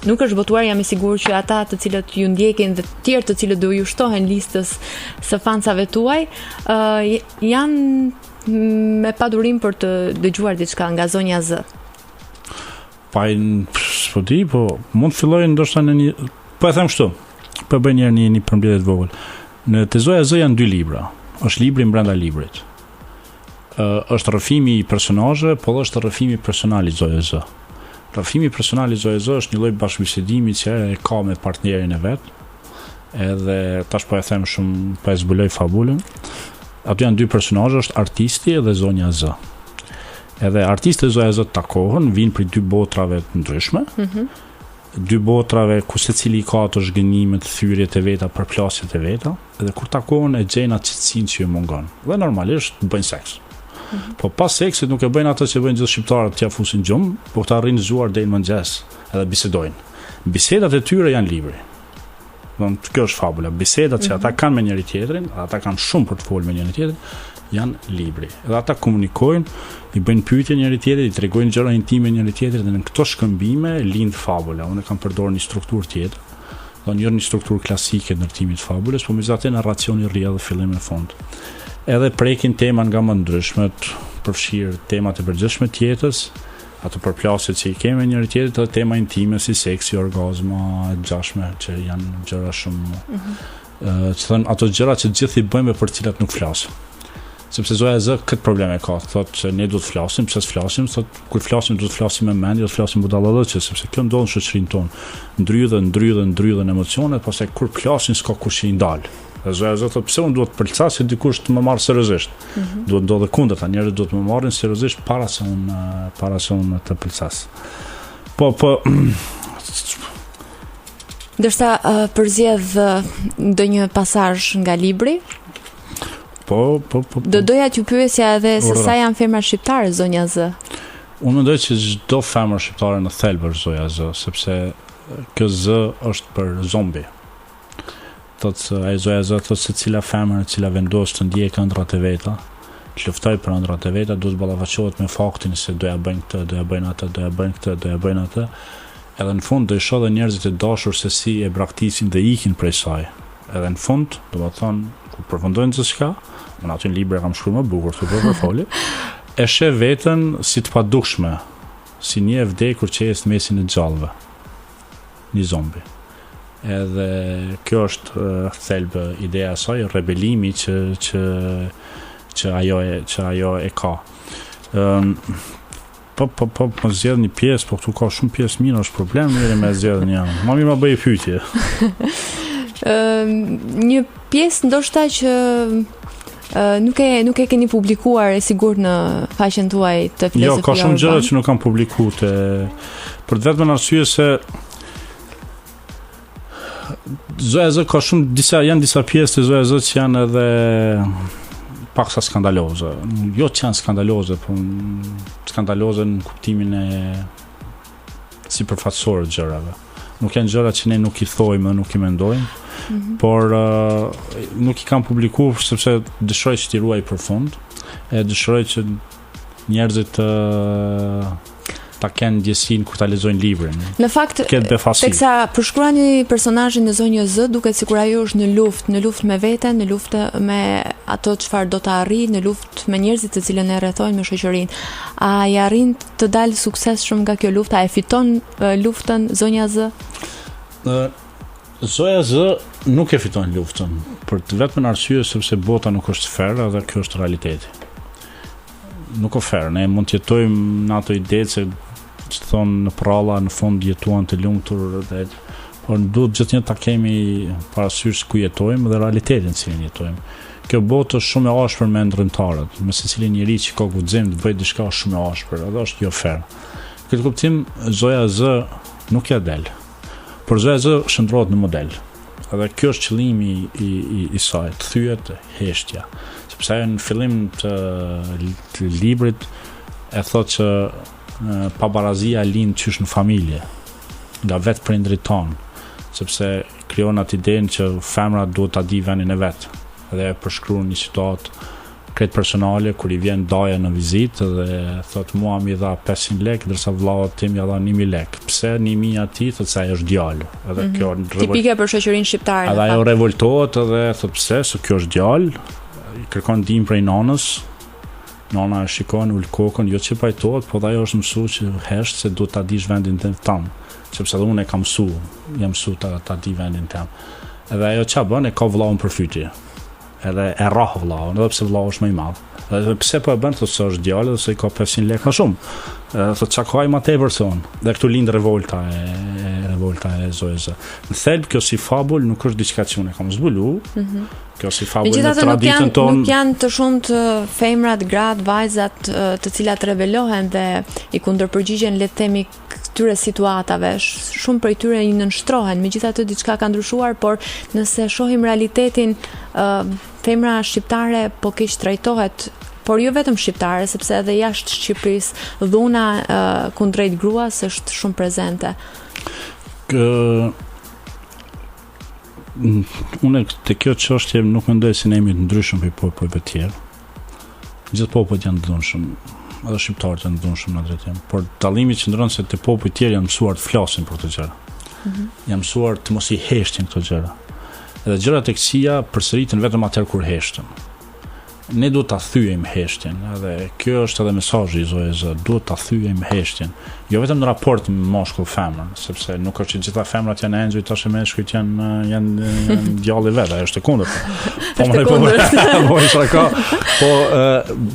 nuk është votuar, jam i sigurt që ata të cilët ju ndjekin dhe të tjerë të cilët do ju shtohen listës së fansave tuaj, janë me padurim për të dëgjuar diçka nga zonja Z. Po di, po mund të filloj ndoshta në një, po e them kështu, po bëj një përmbledhje të vogël. Në te Zoja Z janë 2 libra. Është libri brenda librit. Është rrëfimi i personazheve, po është rrëfimi personal i Zoja Z. Rrëfimi personal i Zoja Z është një lloj bashkëbisedimi që e ka me partnerin e vet. Edhe tash po e them shumë, po e zbuloj fabulën. Aty janë 2 personazhe, është artisti dhe zonja Z. Edhe artisti dhe Zoja Z takohen, vinë për 2 botrave të ndryshme. 2 botrave ku secili ka ato zhgënjimet, thyrjet e veta, përplasjet e veta, edhe kur takohen e gjejnë atë qetësinë që ju mungon. Dhe normalisht bëjnë seks. Po pas seksit nuk e bëjnë ato që bëjnë gjithë shqiptarët, t'ia fusin gjumë, po këta rrinë zuar deri në mëngjes edhe bisedojnë. Bisedat e tyre janë libri. Kjo është fabula. Bisedat që ata kanë me njëri tjetrin, ata kanë shumë për të folur me njëri tjetrin, janë libri. Edhe ata komunikojnë, i bëjnë pyetje njëri tjetrit, i tregojnë gjëra intime njëri tjetrit dhe në këto shkëmbime lind fabula. Unë kam përdorur një strukturë tjetër. Do një strukturë klasike të ndërtimit të fabulës, por megjithatë narracioni rrjedh fillim e fund. Edhe prekin tema nga më ndryshmet, përfshirë temat e përgjithshme të jetës, ato përplasjet që i kemi njëri tjetrit, edhe tema intime si seksi, orgazma, gjashme, që janë gjëra shumë që thënë ato gjëra që gjithë i bëjmë për cilat nuk flasim. Sepse Zoja Z këtë problem e ka, thotë që ne duhet flasim, pse s'flasim, thotë kur flasim duhet flasim me mendje, duhet flasim budallëçe, sepse kjo ndodh në shoqërinë tonë. Ndryhen emocionet, pastaj kur flasin s'ka kush i ndal. Zoja Z thotë pse unë duhet të përcas se dikush të më marrë seriozisht. Duhet ndodhe kundërta, njerëzit duhet të më marrin seriozisht para se unë të përcas. Po ndërsa përzjedh ndonjë pasazh nga libri. Po. Do doja t'ju pyesja edhe se sa janë femra shqiptare zonja Z. Unë mendoj që çdo femër shqiptare në thelb është zoja Z, sepse kjo Z është për zombi. Ai zoja Z thotë se cila femër e cila vendos të ndjejë ëndrat e veta, të luftoj për ëndrat e veta, duhet ballafaqohet me faktin se doja bëjnë këtë, doja bëjnë atë, doja bëjnë këtë, doja bëjnë atë. Edhe në fund do i shoh dhe njerëzit e dashur se si e braktisin dhe ikin prej saj. Edhe në fund, domethënë, kur përfundojnë çka, unë aty në libër kam shkruar më bukur këtu për foli, e sheh veten si të padukshme, si një e vdekur që jest në mesin e gjallëve. Një zombi. Edhe kjo është thelb ideja e saj, rebelimi që ajo e ka. Po zgjedh një pjesë, po këtu ka shumë pjesë mira, është problem njëri me zgjedh një. Ma mirë ma bëj pyetje. Një pjesë ndoshta që nuk e keni publikuar e sigurt në faqen tuaj të filozofia. Jo, ka shumë gjëra që nuk kam publikuar për të vetëm arsye se zoja Z ka janë disa pjesë të zoja Z që janë edhe paksa skandaloze. Jo që janë skandaloze, po skandaloze në kuptimin e sipërfaqësor të gjërave. Nuk janë gjëra që ne nuk i thojmë, nuk i mendojmë, por nuk i kam publikuar sepse dëshiroj që t'i ruaj për fund, e dëshiroj që njerëzit ta kenë ndjesinë kur ta lexojnë librin. Në fakt, teksa përshkruani personazhin e zonjës Z, duket sikur ajo është në luftë me veten, në luftë me ato çfarë do të arrijë, në luftë me njerëzit të cilën e rrethojnë, me shoqërinë. A i arrin të dalë suksesshëm nga kjo luftë? A e fiton luftën zonja Z? Zoja Z nuk e fiton luftën, për të vetëm arsye sepse bota nuk është fair dhe kjo është realiteti. Nuk është fair, ne mund të jetojmë në ato ide se që thonë në pralla në fund jetuan të lumtur, por duhet gjithnjë ta kemi parasysh ku jetojmë dhe realitetin që jetojmë. Kjo botë është shumë e ashpër me ndërtimtarët, me secilin njerëz që ka guxim të bëjë diçka shumë e ashpër, edhe është jo fair. Këtë kuptim zoja Z nuk ja del. Por zoja Z shndrohet në model. Edhe kjo është qëllimi i saj, të thyet heshtja. Sepse ajo në fillim të librit e thotë që pabarazia lind qysh në familje, nga vetë prindrit tonë, sepse krijon atë idenë që femra duhet ta di vendin e vet. Dhe e përshkruan një situatë krejt personale kur i vjen daja në vizitë dhe thot mua mi dha 500 lekë ndërsa vllaut tim ja dha 1000 lekë. Pse 1000 atij thot se ai është djalë. Edhe kjo tipike për shoqërinë shqiptare. Edhe ajo revoltohet edhe thot pse se kjo është djalë. I kërkon ndihmë prej nanës. Nana e shikon ul kokën, jo që pajtohet, po dhe ajo është mësuar që hesht se duhet ta dish vendin tënd, sepse edhe unë e kam jam mësuar ta di vendin tëm. Edhe ajo ç'a bën, e ka vllaun për fytyrë. Edhe e rrah vllaun, edhe pse vllau është më i madh. Edhe pse po e bën thotë se është djalë dhe se i ka 500 lekë më shumë. Thotë çka ka më tepër se unë. Dhe këtu lind revolta e zojës. Në thelb kjo si fabul nuk është diçka që unë kam zbuluar. Kjo si fabul në traditën tonë. Nuk janë të shumt femrat, gratë, vajzat të cilat rebelohen dhe i kundërpërgjigjen, le të themi, këtyre situatave. Shumë prej tyre i nënshtrohen, megjithatë diçka ka ndryshuar, por nëse shohim realitetin, femra shqiptare po keq trajtohet, por jo vetëm shqiptare, sepse edhe jashtë Shqipërisë dhuna kundrejt gruas është shumë prezente. Unë te kjo çështje nuk mendoj se ne jemi të ndryshëm për popujve të tjerë. Gjithë popujt janë të dhunshëm, edhe shqiptarët janë të dhunshëm në drejtim, por dallimi qëndron se te popujt tjerë janë mësuar të flasin për këto gjëra. Janë mësuar të mos i heshtin këto gjëra. Edhe gjërat e këqija përsëriten vetëm atëherë kur heshtën. Ne duhet ta thyejmë heshtjen, edhe kjo është edhe mesazhi i zojës, duhet ta thyejmë heshtjen. Jo vetëm në raport me moshkull femrën, sepse nuk është që gjitha femrat janë engjëj, tash meshkujt janë djalli vetë, ajo është e kundërt.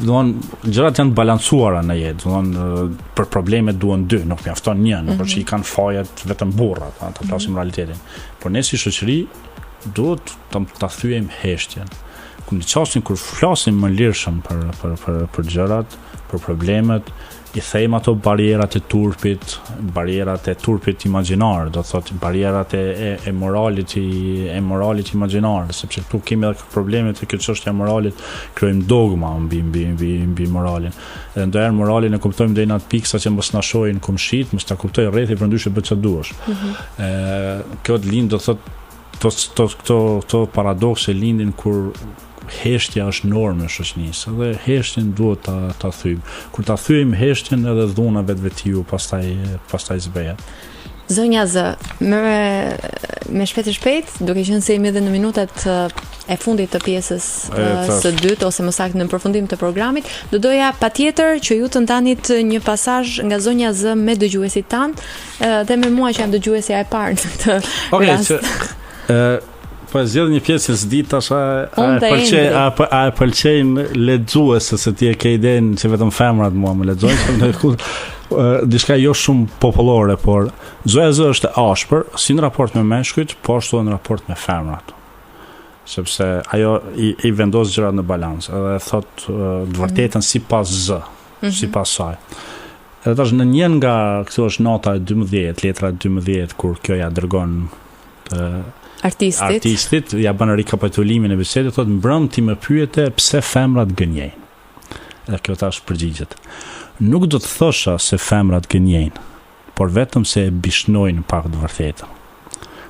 Domthon gjërat janë të balancuara në jetë, domthon për problemet duhen dy, nuk mjafton një, nuk është që i kanë fajat vetëm burrat, ta flasim realitetin. Por ne si shoqëri duhet ta thyejmë heshtjen. në çastin kur flasim më lirshëm për gjërat, për problemet, i thejmë ato barierat e turpit imagjinar, do thotë barierat e moralit imagjinar, sepse këtu kemi edhe problemet e kjo çështja e moralit, krijojmë dogma mbi moralin. Edhe ndonjëherë moralin e kuptojmë deri në atë pikë sa që mos na shohin kumshit, mos ta kuptoj rrethi përndryshe bëj çfarë duash. Kjo lind do thotë këto paradokse lindin kur heshtja është normë në shoqënisë, dhe heshtjen duhet ta thyjmë. Kur ta thyejmë heshtjen, edhe dhuna vetvetiu pastaj zbehet. Zonja Z, me shpejt, duke qenë se jemi edhe në minutat e fundit të pjesës së dytë, ose më saktë në përfundim të programit, do doja patjetër që ju të ndanit një pasazh nga zonja Z me dëgjuesit tanë, dhe me mua që jam dëgjuesja e parë në këtë rast. Po zgjedh një pjesë që s'di tash a pëlqejnë lexuesët se ti e ke idenë që vetëm femrat mua më lexojnë, diçka jo shumë popullore, por zoja Z është e ashpër si në raport me meshkujt, po ashtu në raport me femrat. Sepse ajo i vendos gjërat në balancë, edhe thot të vërtetën sipas Z, sipas saj. Edhe tash në një nga këtu është nota e 12, letra 12 kur kjo ja dërgon artistit ja bën rikapitulimin e bisedës, thotë mbrëm ti më pyete pse femrat gënjejnë. Dhe kjo tash përgjigjet. Nuk do të thosha se femrat gënjejnë, por vetëm se e bishnojnë pak të vërtetën.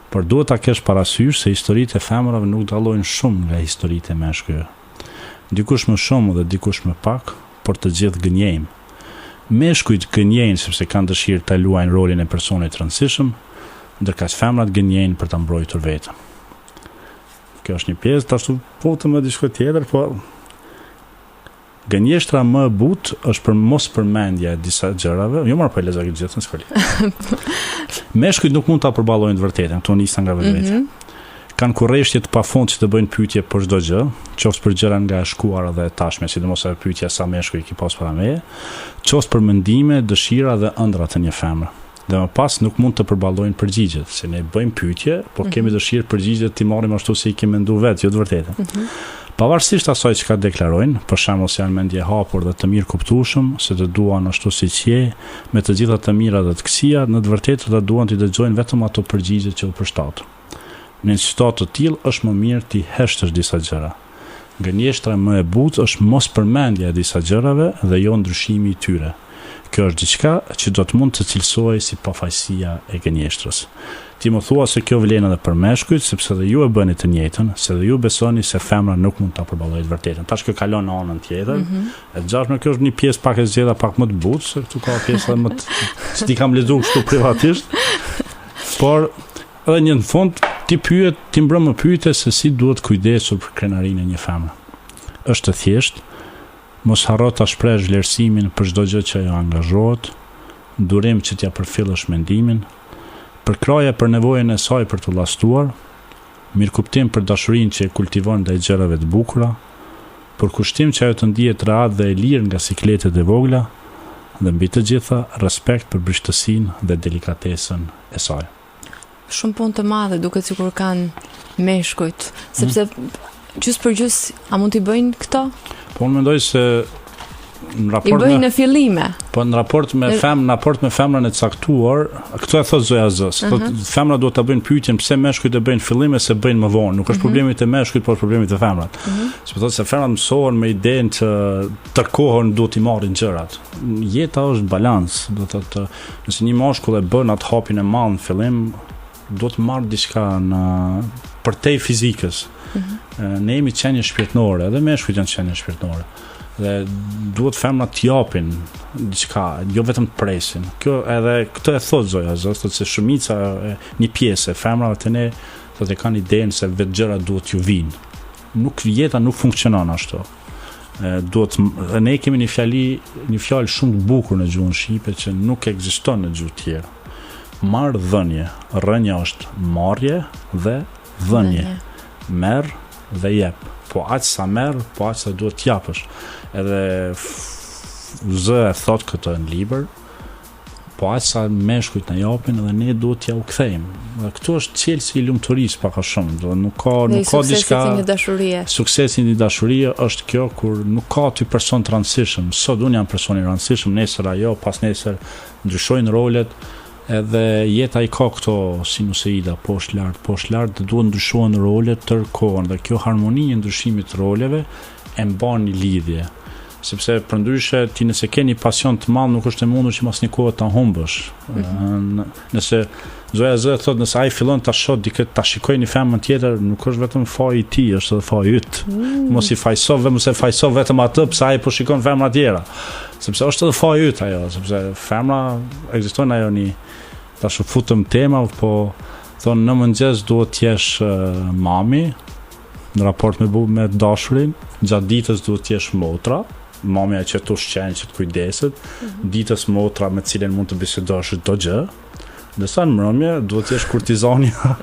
Por duhet ta kesh parasysh se historitë e femrave nuk dallojnë shumë nga historitë e meshkujve. Dikush më shumë dhe dikush më pak, por të gjithë gënjejnë. Meshkujt gënjejnë sepse kanë dëshirë ta luajnë rolin e personit të rëndësishëm, ndërka femrat gënjejnë për ta mbrojtur veten. Kjo është një pjesë, ashtu po të më diçka tjetër, po gënjeshtra më e butë është për mos përmendje e disa gjërave. Jo marr për lezak gjithë në skoli. Meshkujt nuk mund ta përballojnë të vërtetën, këto nisa nga vetë. Kanë kurreshtje të pafundit që të bëjnë pyetje për çdo gjë, qoftë për gjëra nga e shkuara dhe e tashme, sidomos ajo pyetja sa meshkuj ki pas para meje, qoftë për mendime, dëshira dhe ëndra të një femre. Dhe më pas nuk mund të përballojnë përgjigjet, se ne bëjmë pyetje, por kemi dëshirë përgjigjet ti marrim ashtu si i kemi menduar vetë, jo të vërtetën. Pavarësisht asaj çka deklarojnë, për shembull se janë mendje hapur dhe të mirë kuptueshëm, se të duan ashtu siç je, me të gjitha të mirat dhe të këqija, në të vërtetë ata duan të dëgjojnë vetëm ato përgjigje që u përshtaten. Në një situatë të tillë është më mirë ti heshtësh disa gjëra. Gënjeshtra më e butë është mos përmendja e disa gjërave dhe jo ndryshimi i tyre. Kjo është diçka që do të mund të cilësohej si pafajësia e gënjeshtrës. Ti më thua se kjo vlen edhe për meshkujt, sepse dhe ju e bëni të njëjtën, se dhe ju besoni se femra nuk mund ta përballojë të vërtetën. Tash kjo kalon në anën tjetër. E gjashme kjo është një pjesë pak e zgjedha, pak më të butë, se këtu ka pjesa më të s'ti kam lexuar kështu privatisht. Por edhe një në fund ti mbrëm më pyete se si duhet kujdesur për krenarinë e një femre. Është të thjeshtë. Mos harro ta shprehësh vlerësimin për çdo gjë që ajo angazhohet, durim që t'ja përfillësh mendimin, përkraje për nevojën e saj për të llastuar, mirëkuptim për dashurinë që e kultivon ndaj gjërave të bukura, përkushtim që ajo të ndihet rahat dhe e lirë nga sikletet e vogla, dhe mbi të gjitha respekt për brishtësinë dhe delikatesën e saj. Shumë punë të madhe duket sikur kanë meshkujt, sepse gjys për gjys a mund t'i bëjnë këto? Po unë mendoj se në raport i bëjnë në fillime. Po në raport me femrën e caktuar, këto e thot zoja Z. Femra duhet ta bëjnë pyetjen pse meshkujt e bëjnë fillime se bëjnë më vonë. Nuk është problemi i meshkujt, por problemi i femrat. Sepse thotë se femrat mësohen me idenë që tërkohën duhet i marrin gjërat. Jeta është balans, do të thotë nëse një mashkull e bën atë hapin e madh në fillim, do të marrë diçka në përtej fizikës. Ne jemi qenie shpirtërore, edhe meshkujt janë qenie shpirtërore. Dhe duhet femrat të japin diçka, jo vetëm të presin. Kjo edhe këtë e thot zoja, thotë se shumica një pjesë e femrave të ne thotë kanë idenë se vetë gjërat duhet ju vinë. Jeta nuk funksionon ashtu. Ne kemi një fjalë shumë të bukur në gjuhën shqipe që nuk ekziston në gjuhë tjetër. Marrëdhënie. Rënja është marrje dhe dhënie. Merr dhe jep. Po aq sa merr, po aq sa duhet t'japësh. Edhe Z e thot këtë në libër. po aq sa meshkujt na japin dhe ne duhet t'ja u kthejmë. Dhe këtu është çelësi i lumturisë pak a shumë, do nuk ka diçka. Suksesi një dashurie është kjo kur nuk ka ty person të rëndësishëm. Sot unë jam person i rëndësishëm, nesër ajo, pas nesër ndryshojnë rolet, edhe jeta i ka këto sinusoida, poshtë lart, dhe duhet ndryshohen rolet tërkohën, dhe kjo harmoni e ndryshimit të roleve e mban një lidhje. Sepse përndryshe ti nëse ke një pasion të madh nuk është e mundur që mas një kohë ta humbësh. Nëse Zoja Zë thotë nëse ai fillon ta shoh dikë ta shikojë një femër tjetër, nuk është vetëm faji i tij, është edhe faji yt. Mos i fajso vetëm atë pse ai po shikon femra tjera. Sepse është edhe faji yt ajo, sepse femra ekziston ajo një tash u futëm tema, po thonë në mëngjes duhet të jesh mami në raport me dashurin, gjatë ditës duhet të jesh motra, mamja që të ushqen, që të kujdeset, ditës motra me cilën mund të bisedosh çdo gjë, dhe sa në mbrëmje duhet të jesh kurtizania.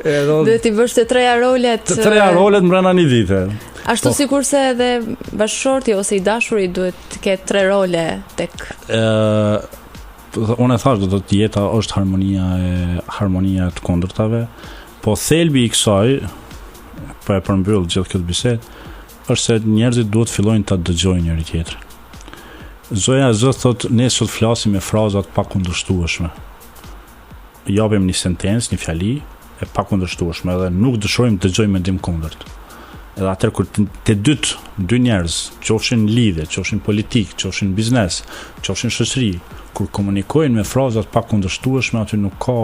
Duhet t'i bësh të treja rolet. Të treja rolet mbrëna një dite. Ashtu sikurse edhe bashkëshorti ose i dashuri duhet të ketë 3 role tek. Unë e thash do të jeta është harmonia të kundërtave, po thelbi i kësaj, po e përmbyll gjithë këtë bisedë, është se njerëzit duhet fillojnë ta dëgjojnë njëri tjetrin. Zoja Zë thotë ne sot flasim me frazat pa kundërshtueshme. Japim një sentencë, një fjali e pa kundërshtueshme dhe nuk dëshirojmë të dëgjojmë mendim kundërt. Edhe atëherë kur të dy njerëz, qofshin lidhje, qofshin politik, qofshin biznes, qofshin shoqëri, kur komunikojnë me frazat pa kundërshtueshme, aty nuk ka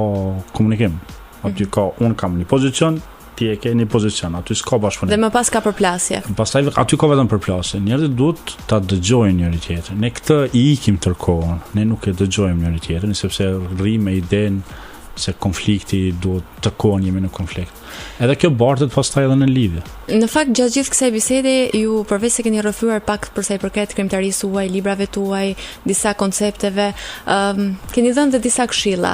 komunikim. Aty ka unë kam një pozicion, ti e ke një pozicion, aty s'ka bashkëpunim. Dhe më pas ka përplasje. Pastaj aty ka vetëm përplasje. Njerëzit duhet ta dëgjojnë njëri tjetrin. Ne këtë i ikim tërkohën. Ne nuk e dëgjojmë njëri tjetrin sepse rrim me idenë se konflikti duhet të kohën jemi në konflikt. Edhe kjo bartet pastaj edhe në lidhje. Në fakt gjatë gjithë kësaj bisede ju përveç se keni rrëfyer pak për sa i përket krimtarisë huaj, librave tuaj, disa koncepteve, keni dhënë dhe disa këshilla.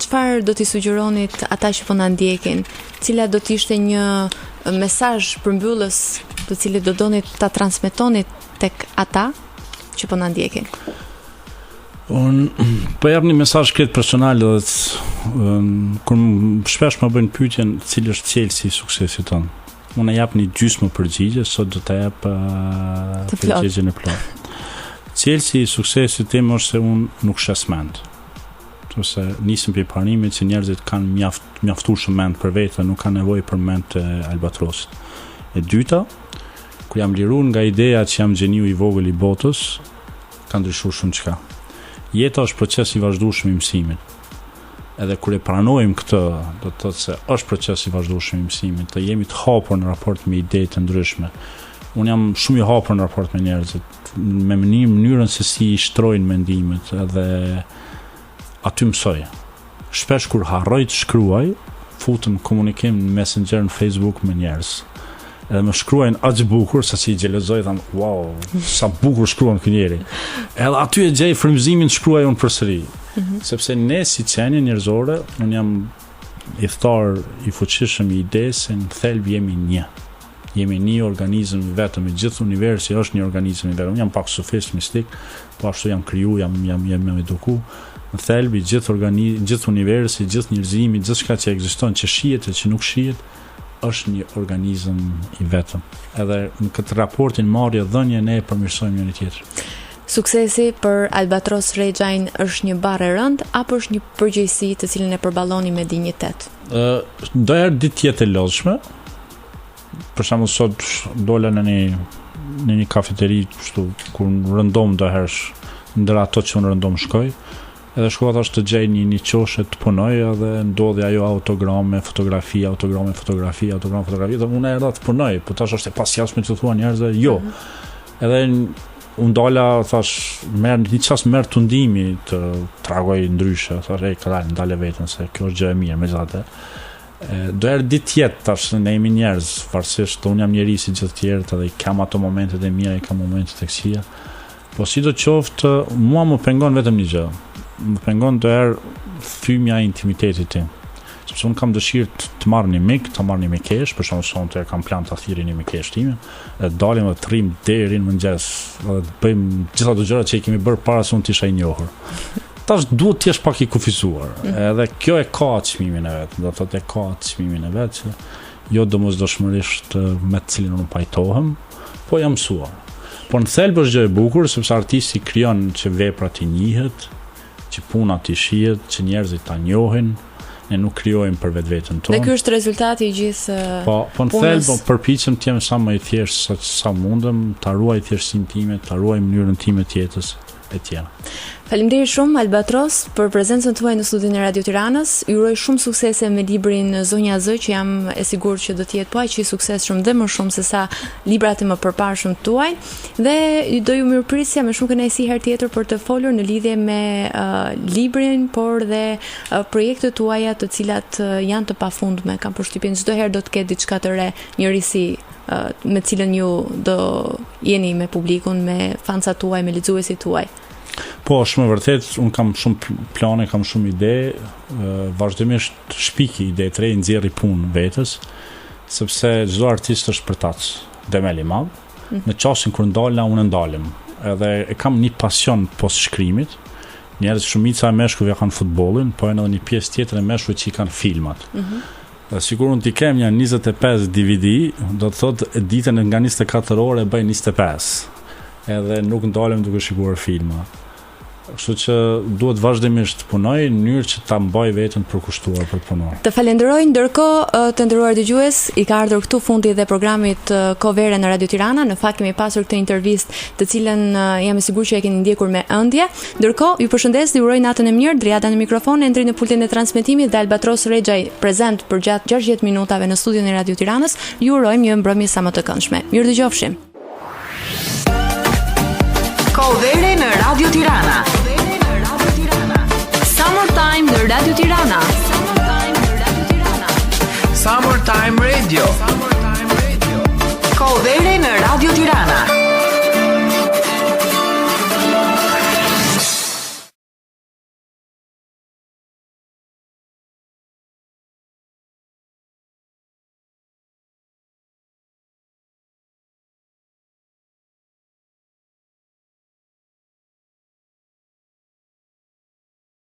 Çfarë do t'i sugjeronit ata që po na ndjekin? Cila do të ishte një mesazh përmbyllës të cilin do donit ta transmetonit tek ata që po na ndjekin? Unë po jap një mesazh këtë personal dhe kur shpesh më bëjnë pyetjen cili është cilësi i suksesit tonë. Unë jap një gjysmë përgjigje, sot do ta jap përgjigjen e plotë. Cilësi i suksesit tim është se unë nuk shes mend. Ose nisëm për parimit që njerëzit kanë mjaftuar mend për vete, nuk kanë nevojë për mend të albatrosit. E dyta, kur jam liruar nga ideja që jam gjeniu i vogël i botës, ka ndryshuar shumë çka. Jeta është proces i vazhdueshëm i mësimit. Edhe kur e pranojmë këtë, do të thotë se është proces i vazhdueshëm i mësimit, të jemi të hapur në raport me ide të ndryshme. Unë jam shumë i hapur në raport me njerëzit, me mënyrën se si i shtrojnë mendimet, edhe aty mësoj. Shpesh kur harroj të shkruaj, futem komunikim në Messenger, në Facebook me njerëz. Edhe më shkruajnë aq bukur sa si i gjelozoj, tham, wow, sa bukur shkruan ky njeri. Edhe aty e gjej frymëzimin të shkruaj unë përsëri. Sepse ne si qenie njerëzore, unë jam i thtar i fuqishëm i idesë se në thelb jemi një. Jemi një organizëm i vetëm, i gjithë universi është një organizëm i vetëm. Unë jam pak sufist mistik, po ashtu jam kriju, jam eduku. Në thelb i gjithë universi, gjithë njerëzimi, gjithçka që ekziston, që shihet e që nuk shihet, është një organizëm i vetëm. Edhe në këtë raportin marrje dhënie ne e përmirësojmë njëri tjetrin. Suksesi për Albatros Rexhain është një barë e rëndë apo është një përgjegjësi të cilën e përballoni me dinjitet? Do herë ditë tjetër lodhshme. Për shembull sot dola në një kafeteri kështu kur rëndom do herësh ndër ato që unë rëndom shkoj. Edhe shkova tash të gjej një qoshe të punoj edhe ndodhi ajo autograme, fotografi, dhe unë erdha të punoj, po tash është e pasjashme që thua njerëzve, jo. Edhe unë dola, thash, një çast merr tundimi të tragoj ndryshe, thash, ndale veten se kjo është gjë e mirë, megjithatë. Do herë ditë tjetër tash ne jemi njerëz, varsisht unë jam njeri si gjithë tjerët edhe kam ato momentet e mira, kam momentet e këqija. Po sidoqoftë, mua më pengon vetëm një gjë. Më pengon të herë thymja e intimitetit tim. Sepse unë kam dëshirë të marr një mik, të marr një mikesh, për shkak se unë kam plan të thirrë një mikesh time, e dalim të rrim deri në mëngjes, dhe të bëjmë gjithë ato gjëra që i kemi bërë para se unë të isha i njohur. Tash duhet të jesh pak i kufizuar. Edhe kjo e ka çmimin e vet, do të thotë e ka çmimin e vet që jo domosdoshmërisht me të cilin unë pajtohem, po jam mësuar. Po në thelb është gjë e bukur sepse artisti krijon që veprat i njihet, që puna i shihet, që njerëzit ta njohin. Ne nuk krijojmë për vetveten tonë. Dhe ky është rezultati i gjithë po në thelb përpiqem të jem sa më i thjeshtë sa mundem, ta ruaj thjeshtësinë time, ta ruaj mënyrën time të jetës e tjera. Faleminderit shumë Albatros për prezencën tuaj në studion e Radio Tiranës. Ju uroj shumë suksese me librin Zonja Z, që jam e sigurt që do të jetë po aq i suksesshëm dhe më shumë se sa librat e më përparshëm tuaj. Dhe do ju mirëprisja me shumë kënaqësi herë tjetër për të folur në lidhje me librin, por dhe projektet tuaja të cilat janë të pafundme. Kam përshtypjen çdo herë do të ketë diçka të re, njërisi me cilën ju do jeni me publikun, me fansat tuaj, me lexuesit tuaj. Po, shumë vërtet, unë kam shumë plane, kam shumë ide, vazhdimisht shpiki ide të re, nxjerri punë vetës, sepse çdo artist është përtac, demel i madh. Në çastin kur ndalna, unë ndalem. Edhe e kam një pasion pas shkrimit. Njerëz shumica e meshkujve kanë futbollin, po edhe një pjesë tjetër e meshkujve që kanë filmat. Sigur unë t'i kem një 25 DVD, do të thotë ditën nga 24 orë e bëj 25. Edhe nuk ndalem duke shikuar filma. Kështu që duhet vazhdimisht punoj në mënyrë që ta mbaj veten të përkushtuar për të punuar. Të falenderoj, ndërkohë të nderuar dëgjues, i ka ardhur këtu fundi dhe programit Kovere në Radio Tirana. Në fakt kemi pasur këtë intervistë, të cilën jam e sigurt që e keni ndjekur me ëndje. Ndërkohë, ju përshëndes dhe uroj natën e mirë. Driada në mikrofon, Endri në pultin e transmetimit dhe Albatros Rexhaj prezent për gjatë 60 minutave në studion e Radio Tiranës. Ju urojmë një mbrëmje sa më të këndshme. Mirëdëgjofshim. Kovere në Radio Tirana. Summertime në Radio Tirana. Summertime Radio. Kovere në Radio Tirana.